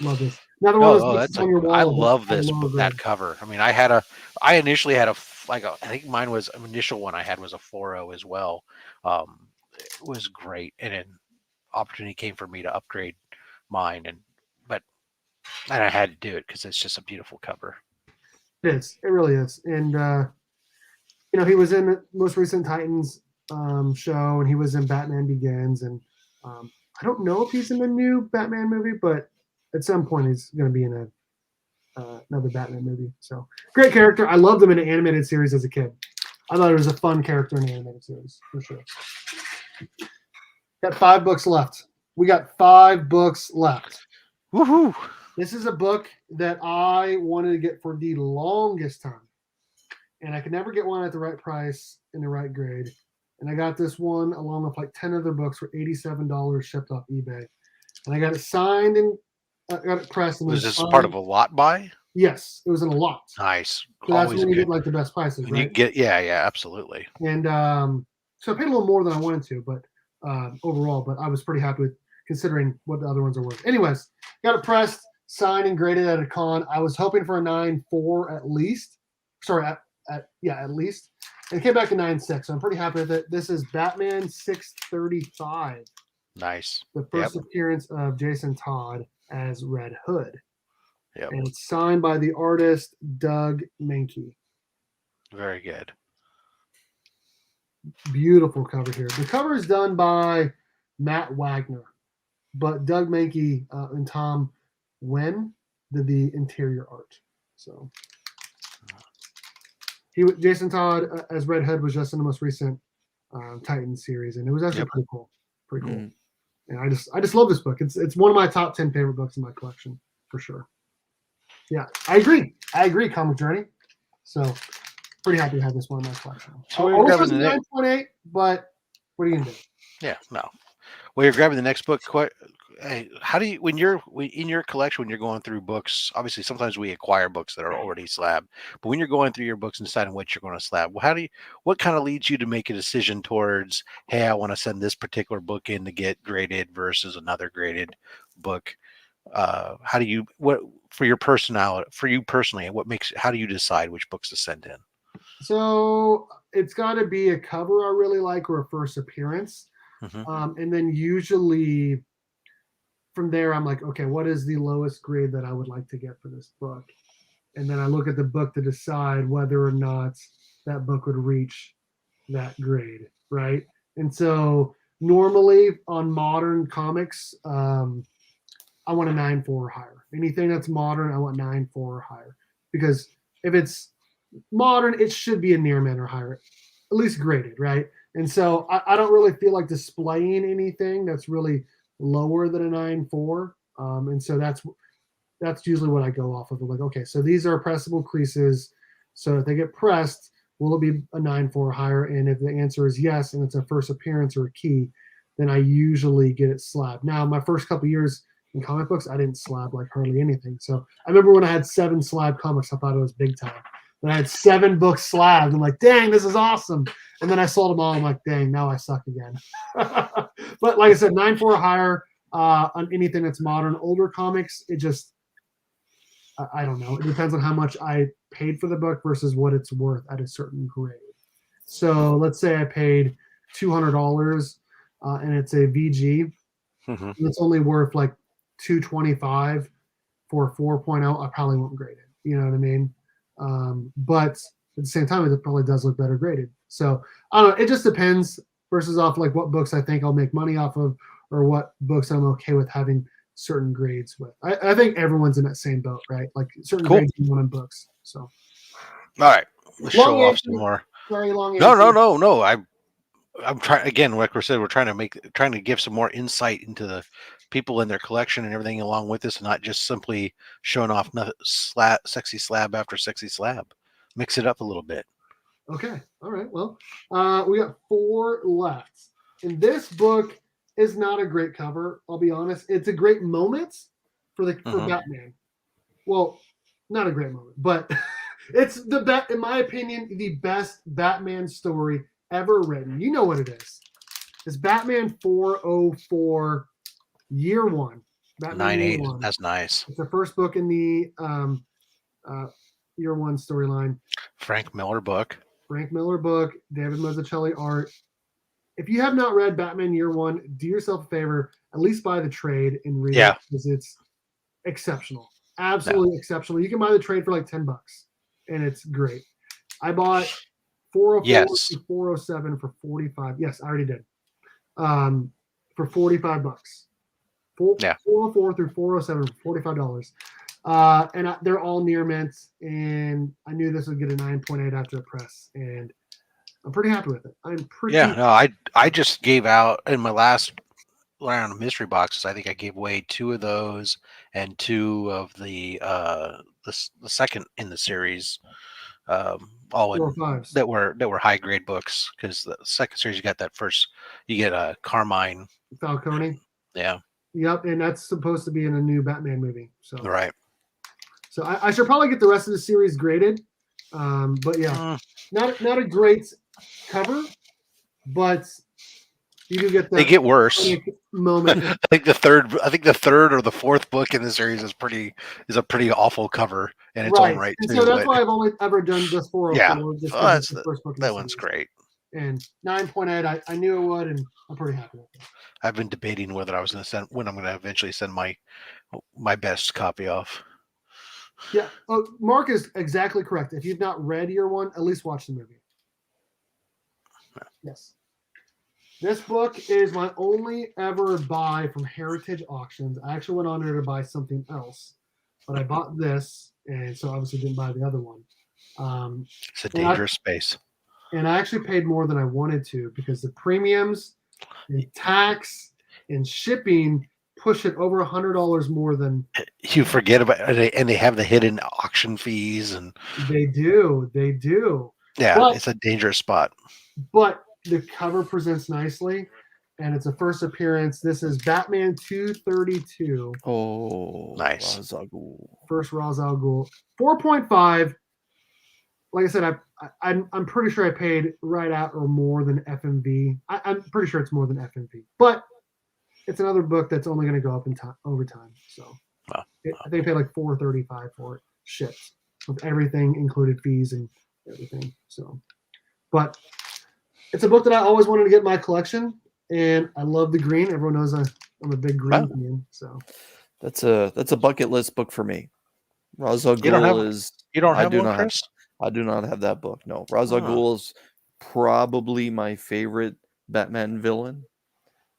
love this. Another one of those Oh, books that's on your wall. I that love I this love that it. cover. I mean, I initially had I think mine was initial one I had was a 4.0 as well. It was great, and an opportunity came for me to upgrade mine, and I had to do it because it's just a beautiful cover. It is. It really is. And he was in the most recent Titans show, and he was in Batman Begins, and I don't know if he's in the new Batman movie, but at some point he's going to be in another Batman movie. So great character. I loved him in an animated series as a kid. I thought it was a fun character in an animated series for sure. Got 5 books left. We got 5 books left. Woohoo! This is a book that I wanted to get for the longest time, and I could never get one at the right price in the right grade. And I got this one along with like 10 other books for $87 shipped off eBay. And I got it signed and I got it pressed. And Was then this signed. part of a lot buy? Yes, it was in a lot. Nice. So that's Always when you good. get like the best prices, When right? you get yeah, absolutely. And so I paid a little more than I wanted to, but overall, but I was pretty happy with considering what the other ones are worth. Anyways, got it pressed, signed, and graded at a con. I was hoping for a 9.4 at least. Sorry, at least. And it came back to 9.6. So I'm pretty happy with it. This is Batman 635, Nice. the first appearance of Jason Todd as Red Hood. Yep. And it's signed by the artist Doug Mankey. Very good. Beautiful cover here. The cover is done by Matt Wagner, but Doug Mankey and Tom Wen did the interior art. So Jason Todd as Red Hood was just in the most recent Titan series, and it was actually pretty cool. Pretty cool. And I just love this book. It's one of my top 10 favorite books in my collection for sure. Yeah, I agree, Comic Journey. So pretty happy to have this one in my collection. So I we're wish it grabbing was the next. 9.8, but what are you gonna do? Yeah, no. Well, you're grabbing the next book. Hey, how do you when you're in your collection when you're going through books? Obviously, sometimes we acquire books that are already slab, but when you're going through your books and deciding what you're going to slab, what kind of leads you to make a decision towards, hey, I want to send this particular book in to get graded versus another graded book? How do you for you personally, how do you decide which books to send in? So it's got to be a cover I really like or a first appearance. Mm-hmm. And then usually from there, I'm like, okay, what is the lowest grade that I would like to get for this book? And then I look at the book to decide whether or not that book would reach that grade, right? And so normally on modern comics, I want a 9.4 or higher. Anything that's modern, I want 9.4 or higher. Because if it's modern, it should be a near min or higher, at least graded, right? And so I don't really feel like displaying anything that's really lower than a 9.4. And so that's usually what I go off of. Like, okay, so these are pressable creases. So if they get pressed, will it be a 9.4 or higher? And if the answer is yes, and it's a first appearance or a key, then I usually get it slabbed. Now, my first couple years in comic books, I didn't slab like hardly anything. So I remember when I had 7 slab comics, I thought it was big time. When I had 7 books slabbed, I'm like, dang, this is awesome. And then I sold them all. I'm like, dang, now I suck again. But like I said, 9.4 or higher on anything that's modern. Older comics, it just, I don't know. It depends on how much I paid for the book versus what it's worth at a certain grade. So let's say I paid $200 and it's a VG, Mhm. and it's only worth like $225 for a 4.0. I probably won't grade it. You know what I mean? But at the same time, it probably does look better graded. So I don't know. It just depends versus off like what books I think I'll make money off of or what books I'm okay with having certain grades with. I think everyone's in that same boat, right? Like certain Cool. grades you want in books. So All right, let's long show off answer. some more. Sorry, long No, answer. no. I'm trying again. Like we said, we're trying to give some more insight into the people in their collection and everything along with this, and not just simply showing off sexy slab after sexy slab. Mix it up a little bit. Okay. All right. Well, we got 4 left. And this book is not a great cover. I'll be honest. It's a great moment for Mhm. Batman. Well, not a great moment, but it's in my opinion, the best Batman story ever written. You know what it is? It's Batman 404 Year One. Batman Year 9/8. One. That's nice. It's the first book in the Year One storyline. Frank Miller book. Frank Miller book, David Mazzucchelli art. If you have not read Batman Year One, do yourself a favor, at least buy the trade and read Yeah. it because it's exceptional, absolutely exceptional. You can buy the trade for like $10, and it's great. I bought 404 Yes. to 407 for 45. Yes, I already did. For $45. Yeah. 404 through 407 for $45. And they're all near mint, and I knew this would get a 9.8 after a press, and I'm pretty happy with it. I'm pretty. Yeah. No, I just gave out in my last round of mystery boxes. I think I gave away 2 of those and 2 of the second in the series. All in 405s. that were high grade books because the second series you get a Carmine. Falcone. Yeah. Yep, and that's supposed to be in a new Batman movie. So Right. So I should probably get the rest of the series graded. But yeah, not a great cover, but you do get They that get worse. moment. I think the third or the fourth book in the series is a pretty awful cover in its own right And too. so that's why I've only ever done just 404. Yeah, Just well, it's the first book in the that one's series. great. And 9.8, I knew it would, and I'm pretty happy with it. I've been debating whether I was going to send when I'm going to eventually send my best copy off. Yeah, Mark is exactly correct. If you've not read Year One, at least watch the movie. Yes. This book is my only ever buy from Heritage Auctions. I actually went on there to buy something else, but I bought this, and so obviously didn't buy the other one. It's a dangerous space. And I actually paid more than I wanted to because the premiums and tax and shipping push it over $100 more than you forget about it, and they have the hidden auction fees, and they do. Yeah, but it's a dangerous spot. But the cover presents nicely, and it's a first appearance. This is Batman 232. Oh, nice. Ra's al Ghul. First Ra's al Ghul. 4.5. Like I said, I'm pretty sure I paid right at or more than FMV. I'm pretty sure it's more than FMV, but it's another book that's only going to go up in time over time. So I think I paid like $4.35 for it, shipped with everything included, fees and everything. So, but it's a book that I always wanted to get in my collection, and I love the green. Everyone knows I'm a big green fan. So that's a bucket list book for me. Ra's al Ghul is. You don't have one, Chris? I do not have that book. No, Ra's al Ghul is probably my favorite Batman villain.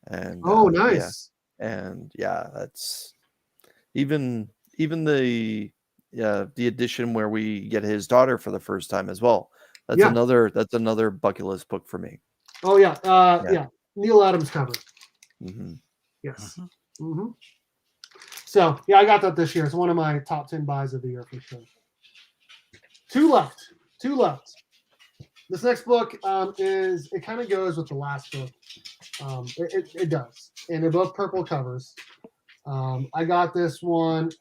And nice. That's even the edition where we get his daughter for the first time as well. That's another bucket list book for me. Oh yeah. Neil Adams cover. Mm-hmm. Yes. Mm-hmm. So yeah, I got that this year. It's one of my top 10 buys of the year for sure. Two left. This next book it kind of goes with the last book. It does, and they're both purple covers. I got this one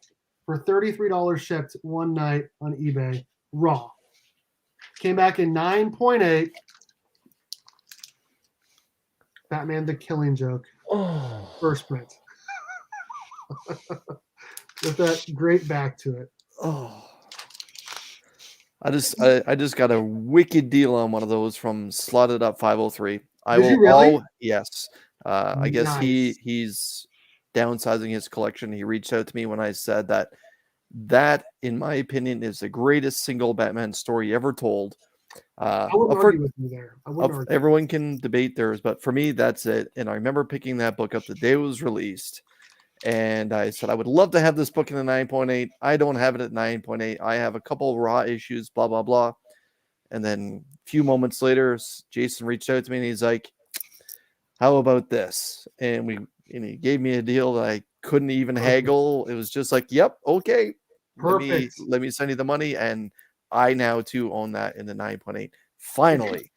for $33 shipped one night on eBay raw. Came back in 9.8. Batman: The Killing Joke. First print. With that great back to it. I just got a wicked deal on one of those from Slotted Up 503. I Did will you really? yes. I guess Nice. he's downsizing his collection. He reached out to me when I said that in my opinion is the greatest single Batman story ever told. I wouldn't argue with you there. I wouldn't argue. Everyone can debate theirs, but for me, that's it. And I remember picking that book up the day it was released. And I said, I would love to have this book in a 9.8. I don't have it at 9.8. I have a couple raw issues, blah, blah, blah. And then a few moments later, Jason reached out to me and he's like, how about this? And he gave me a deal that I couldn't even haggle. It was just like, yep, okay. Perfect. Let me send you the money. And I now too own that in the 9.8. Finally.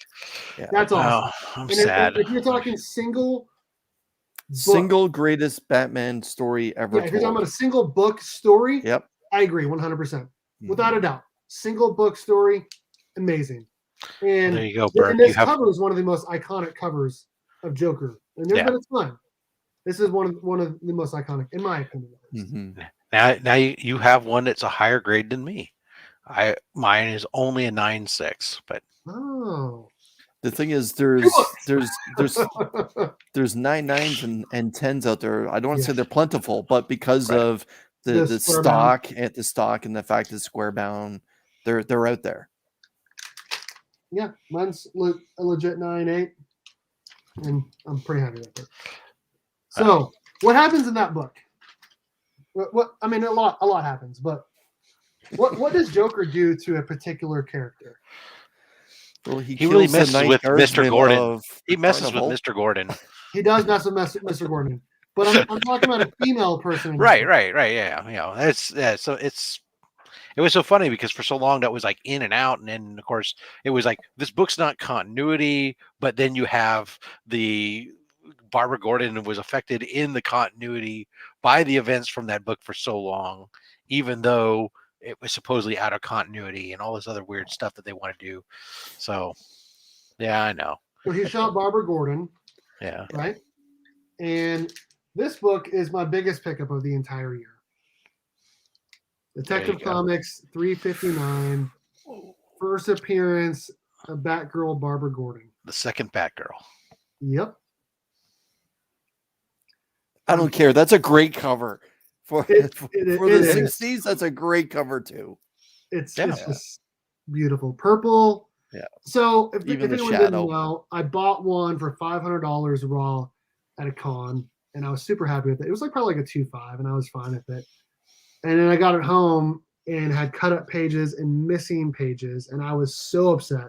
Yeah. That's awesome. I'm sad. If you're talking single greatest Batman story ever. Yeah, if you're talking about a single book story, yep, I agree 100%. Without a doubt. Single book story, amazing. And there you go, Berk. And this cover is one of the most iconic covers of Joker. And there's been a ton. This is one of the most iconic, in my opinion. Mm-hmm. Now you have one that's a higher grade than me. Mine is only a 9.6, but the thing is there's 9.9s and 10s out there. I don't want to say they're plentiful, but because of the stock and the fact that square bound, they're out there. Yeah, mine's a legit 9.8, and I'm pretty happy with it. So, what happens in that book? What I mean, a lot happens, but what does Joker do to a particular character? Well, he really messes with Mr. Gordon. He messes with Mr. Gordon. He does mess with Mr. Gordon, but I'm talking about a female person. Right. Yeah. So it was so funny because for so long that was like in and out, and then of course it was like this book's not continuity, but then you have the Barbara Gordon was affected in the continuity by the events from that book for so long, even though it was supposedly out of continuity and all this other weird stuff that they want to do. So, yeah, I know. So he shot Barbara Gordon. Yeah. Right. And this book is my biggest pickup of the entire year. Detective Comics 359, first appearance of Batgirl Barbara Gordon. The second Batgirl. Yep. I don't care. That's a great cover for the 60s. That's a great cover too. It's just beautiful. Purple. Yeah. So if anyone didn't know, I bought one for $500 raw at a con, and I was super happy with it. It was probably like a 2.5, and I was fine with it. And then I got it home and had cut up pages and missing pages, and I was so upset.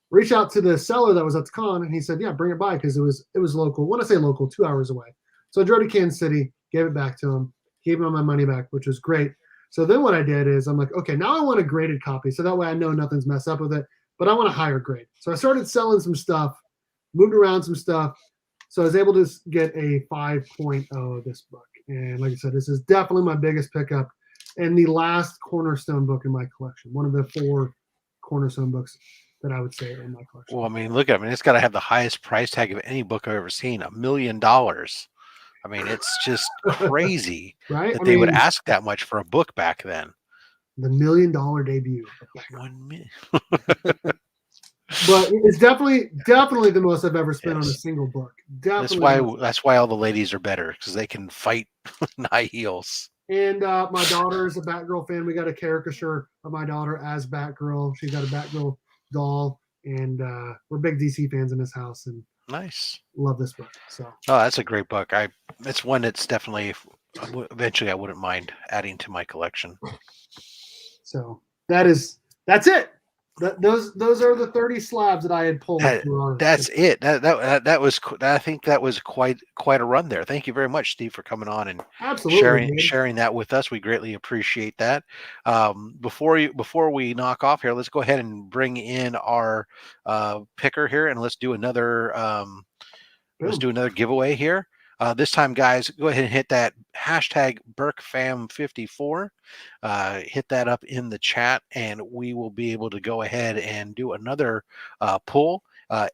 Reached out to the seller that was at the con, and he said, "Yeah, bring it by," because it was local. When I say local, 2 hours away. So I drove to Kansas City, gave it back to him, gave him my money back, which was great. So then what I did is I'm like, okay, now I want a graded copy, so that way I know nothing's messed up with it, but I want a higher grade. So I started selling some stuff, moved around some stuff. So I was able to get a 5.0 of this book. And like I said, this is definitely my biggest pickup and the last cornerstone book in my collection. One of the 4 cornerstone books that I would say are in my collection. Well, I mean, look at it. I mean, it's got to have the highest price tag of any book I've ever seen, $1 million. I mean, it's just crazy right? that they would ask that much for a book back then. The $1 million debut. $1 million. But it's definitely the most I've ever spent on a single book. Definitely. That's why all the ladies are better, because they can fight high heels. And my daughter is a Batgirl fan. We got a caricature of my daughter as Batgirl. She's got a Batgirl doll, and we're big DC fans in this house. And nice, love this book. So that's a great book. It's one that's definitely eventually I wouldn't mind adding to my collection. So that's it. Those are the 30 slabs that I had pulled. That's it. That was. I think that was quite a run there. Thank you very much, Steve, for coming on and sharing that with us. We greatly appreciate that. Before we knock off here, let's go ahead and bring in our picker here, and let's do another giveaway here. This time, guys, go ahead and hit that hashtag BerkFam54. Hit that up in the chat, and we will be able to go ahead and do another pull.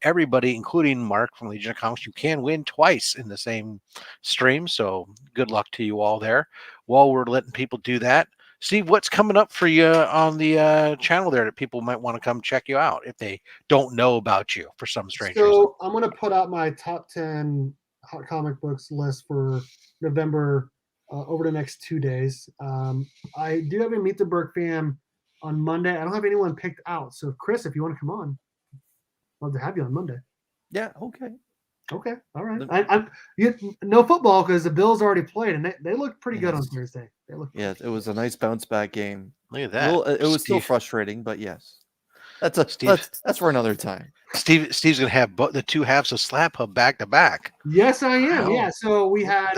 Everybody, including Mark from Legion of Comics, you can win twice in the same stream. So good luck to you all there. While we're letting people do that, Steve, what's coming up for you on the channel there that people might want to come check you out if they don't know about you for some strange reason? So I'm gonna put out my top 10 hot comic books list for November over the next 2 days. I do have a Meet the Berk fam on Monday. I don't have anyone picked out. So Chris, if you want to come on, I'd love to have you on Monday. Yeah. Okay. Okay, all right. No football because the Bills already played and they looked pretty good on Thursday. They looked Yeah, it was a nice bounce back game. Look at that. It was still frustrating, but yes, that's for another time. Steve's gonna have the two halves of Slab Hub back to back. Yes, I am. Wow. Yeah. So we had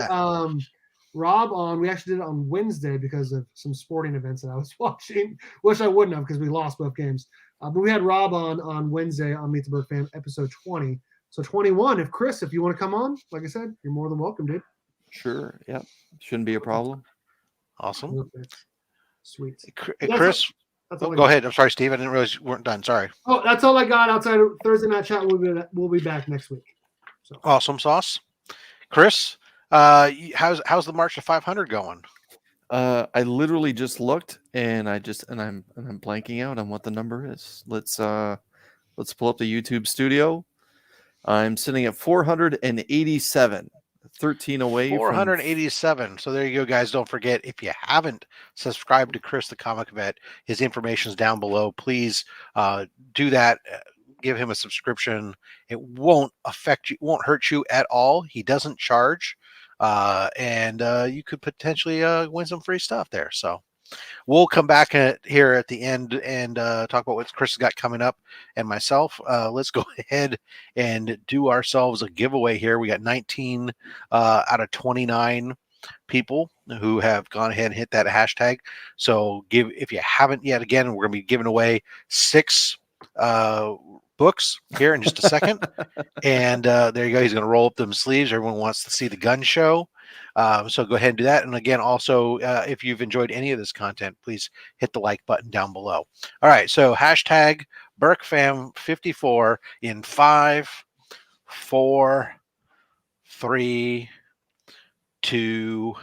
Rob on. We actually did it on Wednesday because of some sporting events that I was watching, which I wouldn't have because we lost both games. But we had Rob on Wednesday on Meet the Berk Fam, episode 20. So 21, if you want to come on, like I said, you're more than welcome, dude. Sure. Yeah. Shouldn't be a problem. Awesome. Sweet. Chris, go ahead. I'm sorry, Steve. I didn't realize you weren't done. Sorry. Oh, that's all I got outside of Thursday Night Chat. We'll be back next week. So. Awesome sauce. Chris, how's the March to 500 going? I literally just looked and I'm blanking out on what the number is. Let's pull up the YouTube studio. I'm sitting at 487, 13 away. 487. So there you go, guys. Don't forget, if you haven't subscribed to Chris the Comic Vet, his information is down below. Please do that. Give him a subscription. It won't affect you, won't hurt you at all. He doesn't charge. And you could potentially win some free stuff there. So we'll come back here at the end and talk about what Chris has got coming up and myself. Let's go ahead and do ourselves a giveaway here. We got 19 out of 29 people who have gone ahead and hit that hashtag. So if you haven't yet, again, we're going to be giving away 6 books here in just a second. And there you go. He's going to roll up them sleeves. Everyone wants to see the gun show. So go ahead and do that. And again, also, if you've enjoyed any of this content, please hit the like button down below. All right. So hashtag BerkFam54 in 5, 4, 3, 2,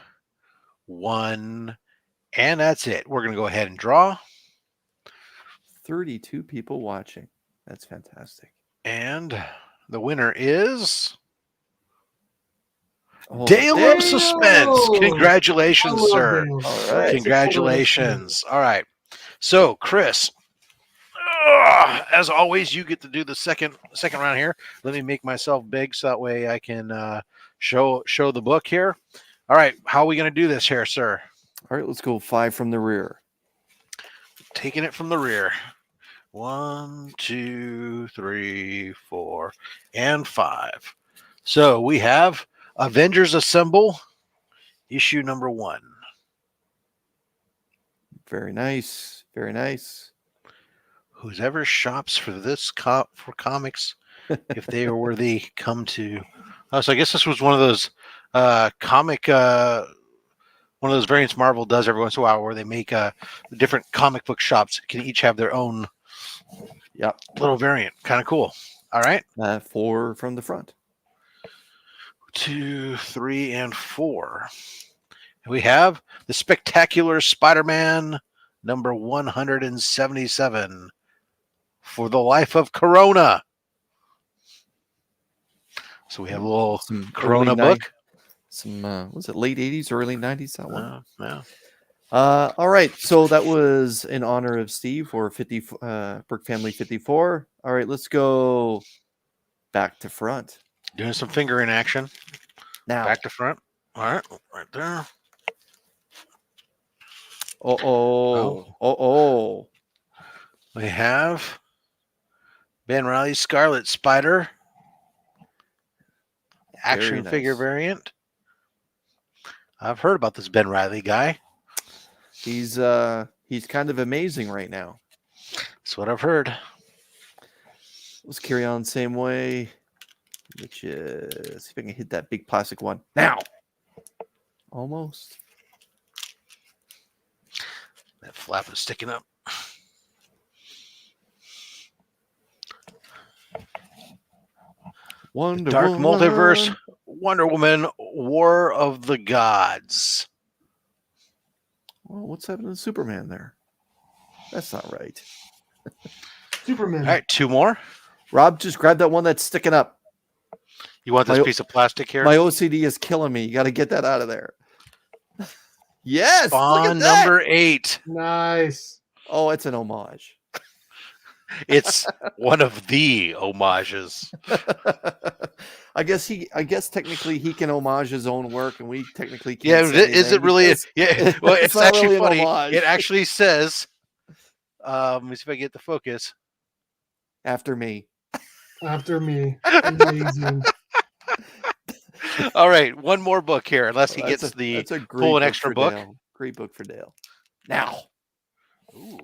1. And that's it. We're going to go ahead and draw. 32 people watching. That's fantastic. And the winner is Dale of Suspense. Congratulations, sir. All right. Congratulations. All right. So, Chris, as always, you get to do the second round here. Let me make myself big so that way I can show the book here. All right. How are we going to do this here, sir? All right. Let's go 5 from the rear. Taking it from the rear. 1, 2, 3, 4, and 5. So we have Avengers Assemble, issue number 1. Very nice. Very nice. Who's ever shops for this for comics, if they are worthy, come to. So I guess this was one of those comic. One of those variants Marvel does every once in a while, where they make different comic book shops can each have their own. Yep. Little variant. Kind of cool. All right. 4 from the front. 2, 3, and 4. We have the Spectacular Spider-Man number 177 for the life of Corona. So we have a little Corona book. Was it late 80s or early 90s? That one. Yeah. All right, so that was in honor of Steve for Berk Family 54. All right, let's go back to front. Doing some finger in action. Now back to front. All right, right there. Oh. We have Ben Reilly's Scarlet Spider. Action figure variant. I've heard about this Ben Reilly guy. He's kind of amazing right now. That's what I've heard. Let's carry on the same way. Which is, see if I can hit that big plastic one. Now. Almost. That flap is sticking up. Dark Multiverse, Wonder Woman, War of the Gods. Well, what's happening to Superman there? That's not right. Superman. All right, 2 more. Rob, just grab that one that's sticking up. You want this My- piece of plastic here? My OCD is killing me. You got to get that out of there. Yes, look Spawn at that. number 8. Nice. Oh, it's an homage. It's one of the homages. I guess technically he can homage his own work, and we technically Yeah, can't. Say is it anything really? because Yeah, well, it's not actually really an funny. homage. It actually says, let me see if I get the focus. After me. After me. Amazing. All right, one more book here, unless he Oh, gets the that's a great pull an book extra for book. Dale. Great book for Dale. Now. Ooh.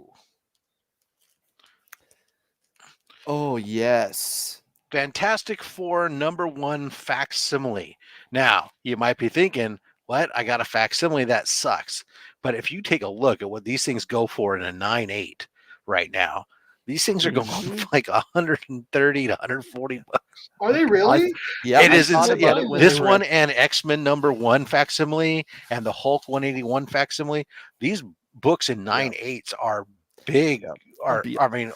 Oh yes. Fantastic Four #1 facsimile. Now, you might be thinking, what? I got a facsimile, that sucks. But if you take a look at what these things go for in a 9.8 right now, these things are going for like 130 to 140 bucks. Are they really? Yeah, It I is thought insane. about Yeah, it when this they were one at- and X-Men #1 facsimile and the Hulk 181 facsimile, these books in 9.8s are big, Yeah.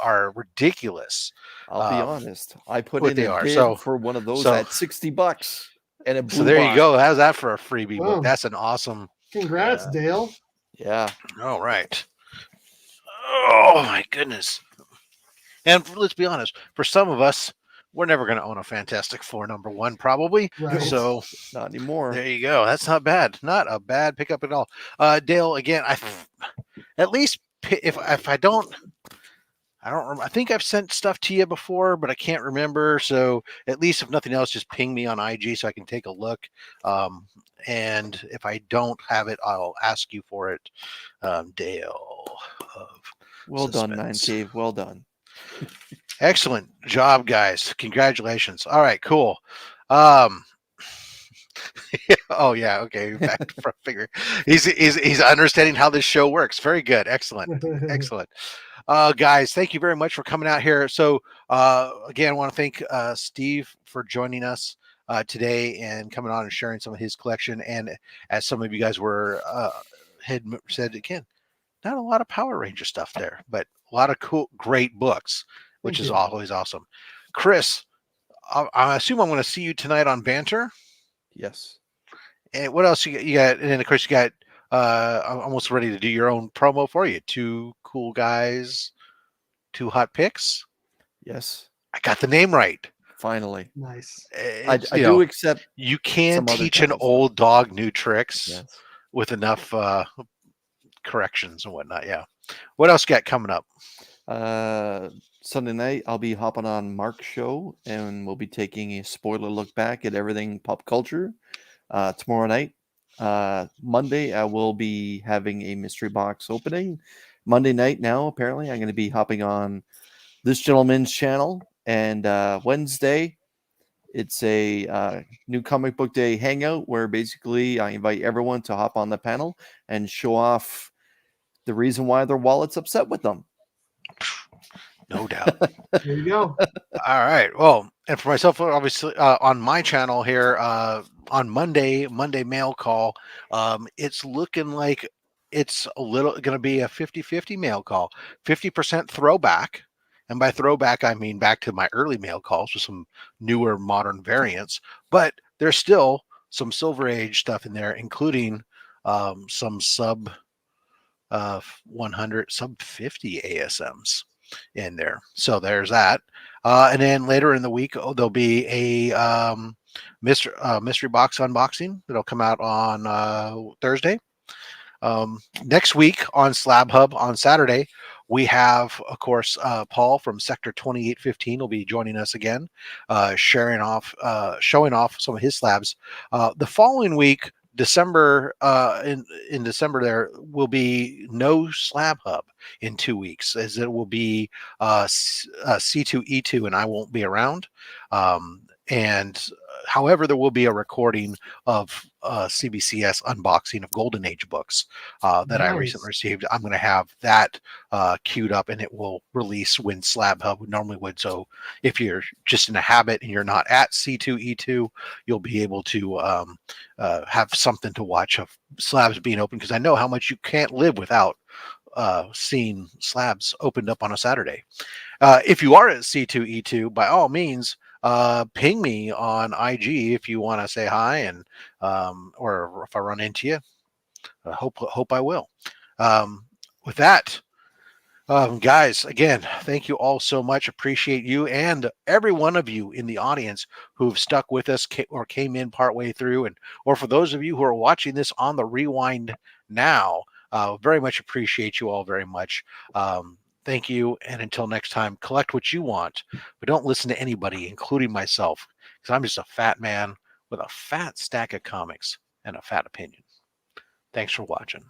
are ridiculous. I'll be um, honest. I put what in they a are. bid So- for one of those so- at $60, and it blew So there by. you go. How's that for a freebie Wow. book? That's an awesome. Congrats, Dale. Yeah. All right. Oh my goodness. And let's be honest, for some of us, we're never going to own a Fantastic Four #1, probably. Right. So Not anymore. there you go. That's not bad. Not a bad pickup at all. Dale, again, at least if I don't. I don't remember. I think I've sent stuff to you before, but I can't remember. So at least if nothing else, just ping me on IG so I can take a look. And if I don't have it, I'll ask you for it. Dale of Well done, Man Suspense. Cave. Well done. Excellent job, guys. Congratulations. All right, cool. Oh yeah, okay. Back to front figure. He's understanding how this show works. Very good. Excellent. Excellent. Guys, thank you very much for coming out here. So again, I want to thank Steve for joining us today and coming on and sharing some of his collection. And as some of you guys were had said again, not a lot of Power Ranger stuff there, but a lot of cool, great books, which Thank is you. always awesome. Chris, I assume I'm going to see you tonight on Banter. Yes. And what else you got? And then of course you got I'm almost ready to do your own promo for you. 2 cool guys, 2 hot picks. Yes. I got the name right. Finally. Nice. I do accept. You can some other teach an guys. old dog new tricks Yes. with enough corrections and whatnot. Yeah. What else you got coming up? Sunday night, I'll be hopping on Mark's show, and we'll be taking a spoiler look back at everything pop culture. Tomorrow night, Monday, I will be having a mystery box opening. Monday night now, apparently, I'm going to be hopping on this gentleman's channel, and Wednesday, it's a new comic book day hangout where basically I invite everyone to hop on the panel and show off the reason why their wallet's upset with them. No doubt. There you go. All right. Well, and for myself, obviously, on my channel here, on Monday mail call, it's looking like it's a little going to be a 50-50 mail call, 50% throwback. And by throwback, I mean back to my early mail calls with some newer modern variants, but there's still some Silver Age stuff in there, including some sub 100, sub 50 ASMs in there. So there's that. And then later in the week, there'll be a mystery box unboxing that'll come out on Thursday. Next week on Slab Hub on Saturday, we have, of course, Paul from Sector 2815 will be joining us again, showing off some of his slabs. The following week, December, in December, there will be no Slab Hub in 2 weeks, as it will be C2E2, and I won't be around. And however, there will be a recording of CBCS unboxing of Golden Age books that I recently received. I'm going to have that queued up, and it will release when SlabHub normally would. So if you're just in a habit and you're not at C2E2, you'll be able to have something to watch of slabs being open, because I know how much you can't live without seeing slabs opened up on a Saturday. If you are at C2E2, by all means, ping me on IG if you want to say hi, and or if I run into you. I hope I will. With that, guys, again, thank you all so much. Appreciate you and every one of you in the audience who've stuck with us or came in partway through, and or for those of you who are watching this on the rewind now, very much appreciate you all very much. Thank you, and until next time, collect what you want, but don't listen to anybody, including myself, because I'm just a fat man with a fat stack of comics and a fat opinion. Thanks for watching.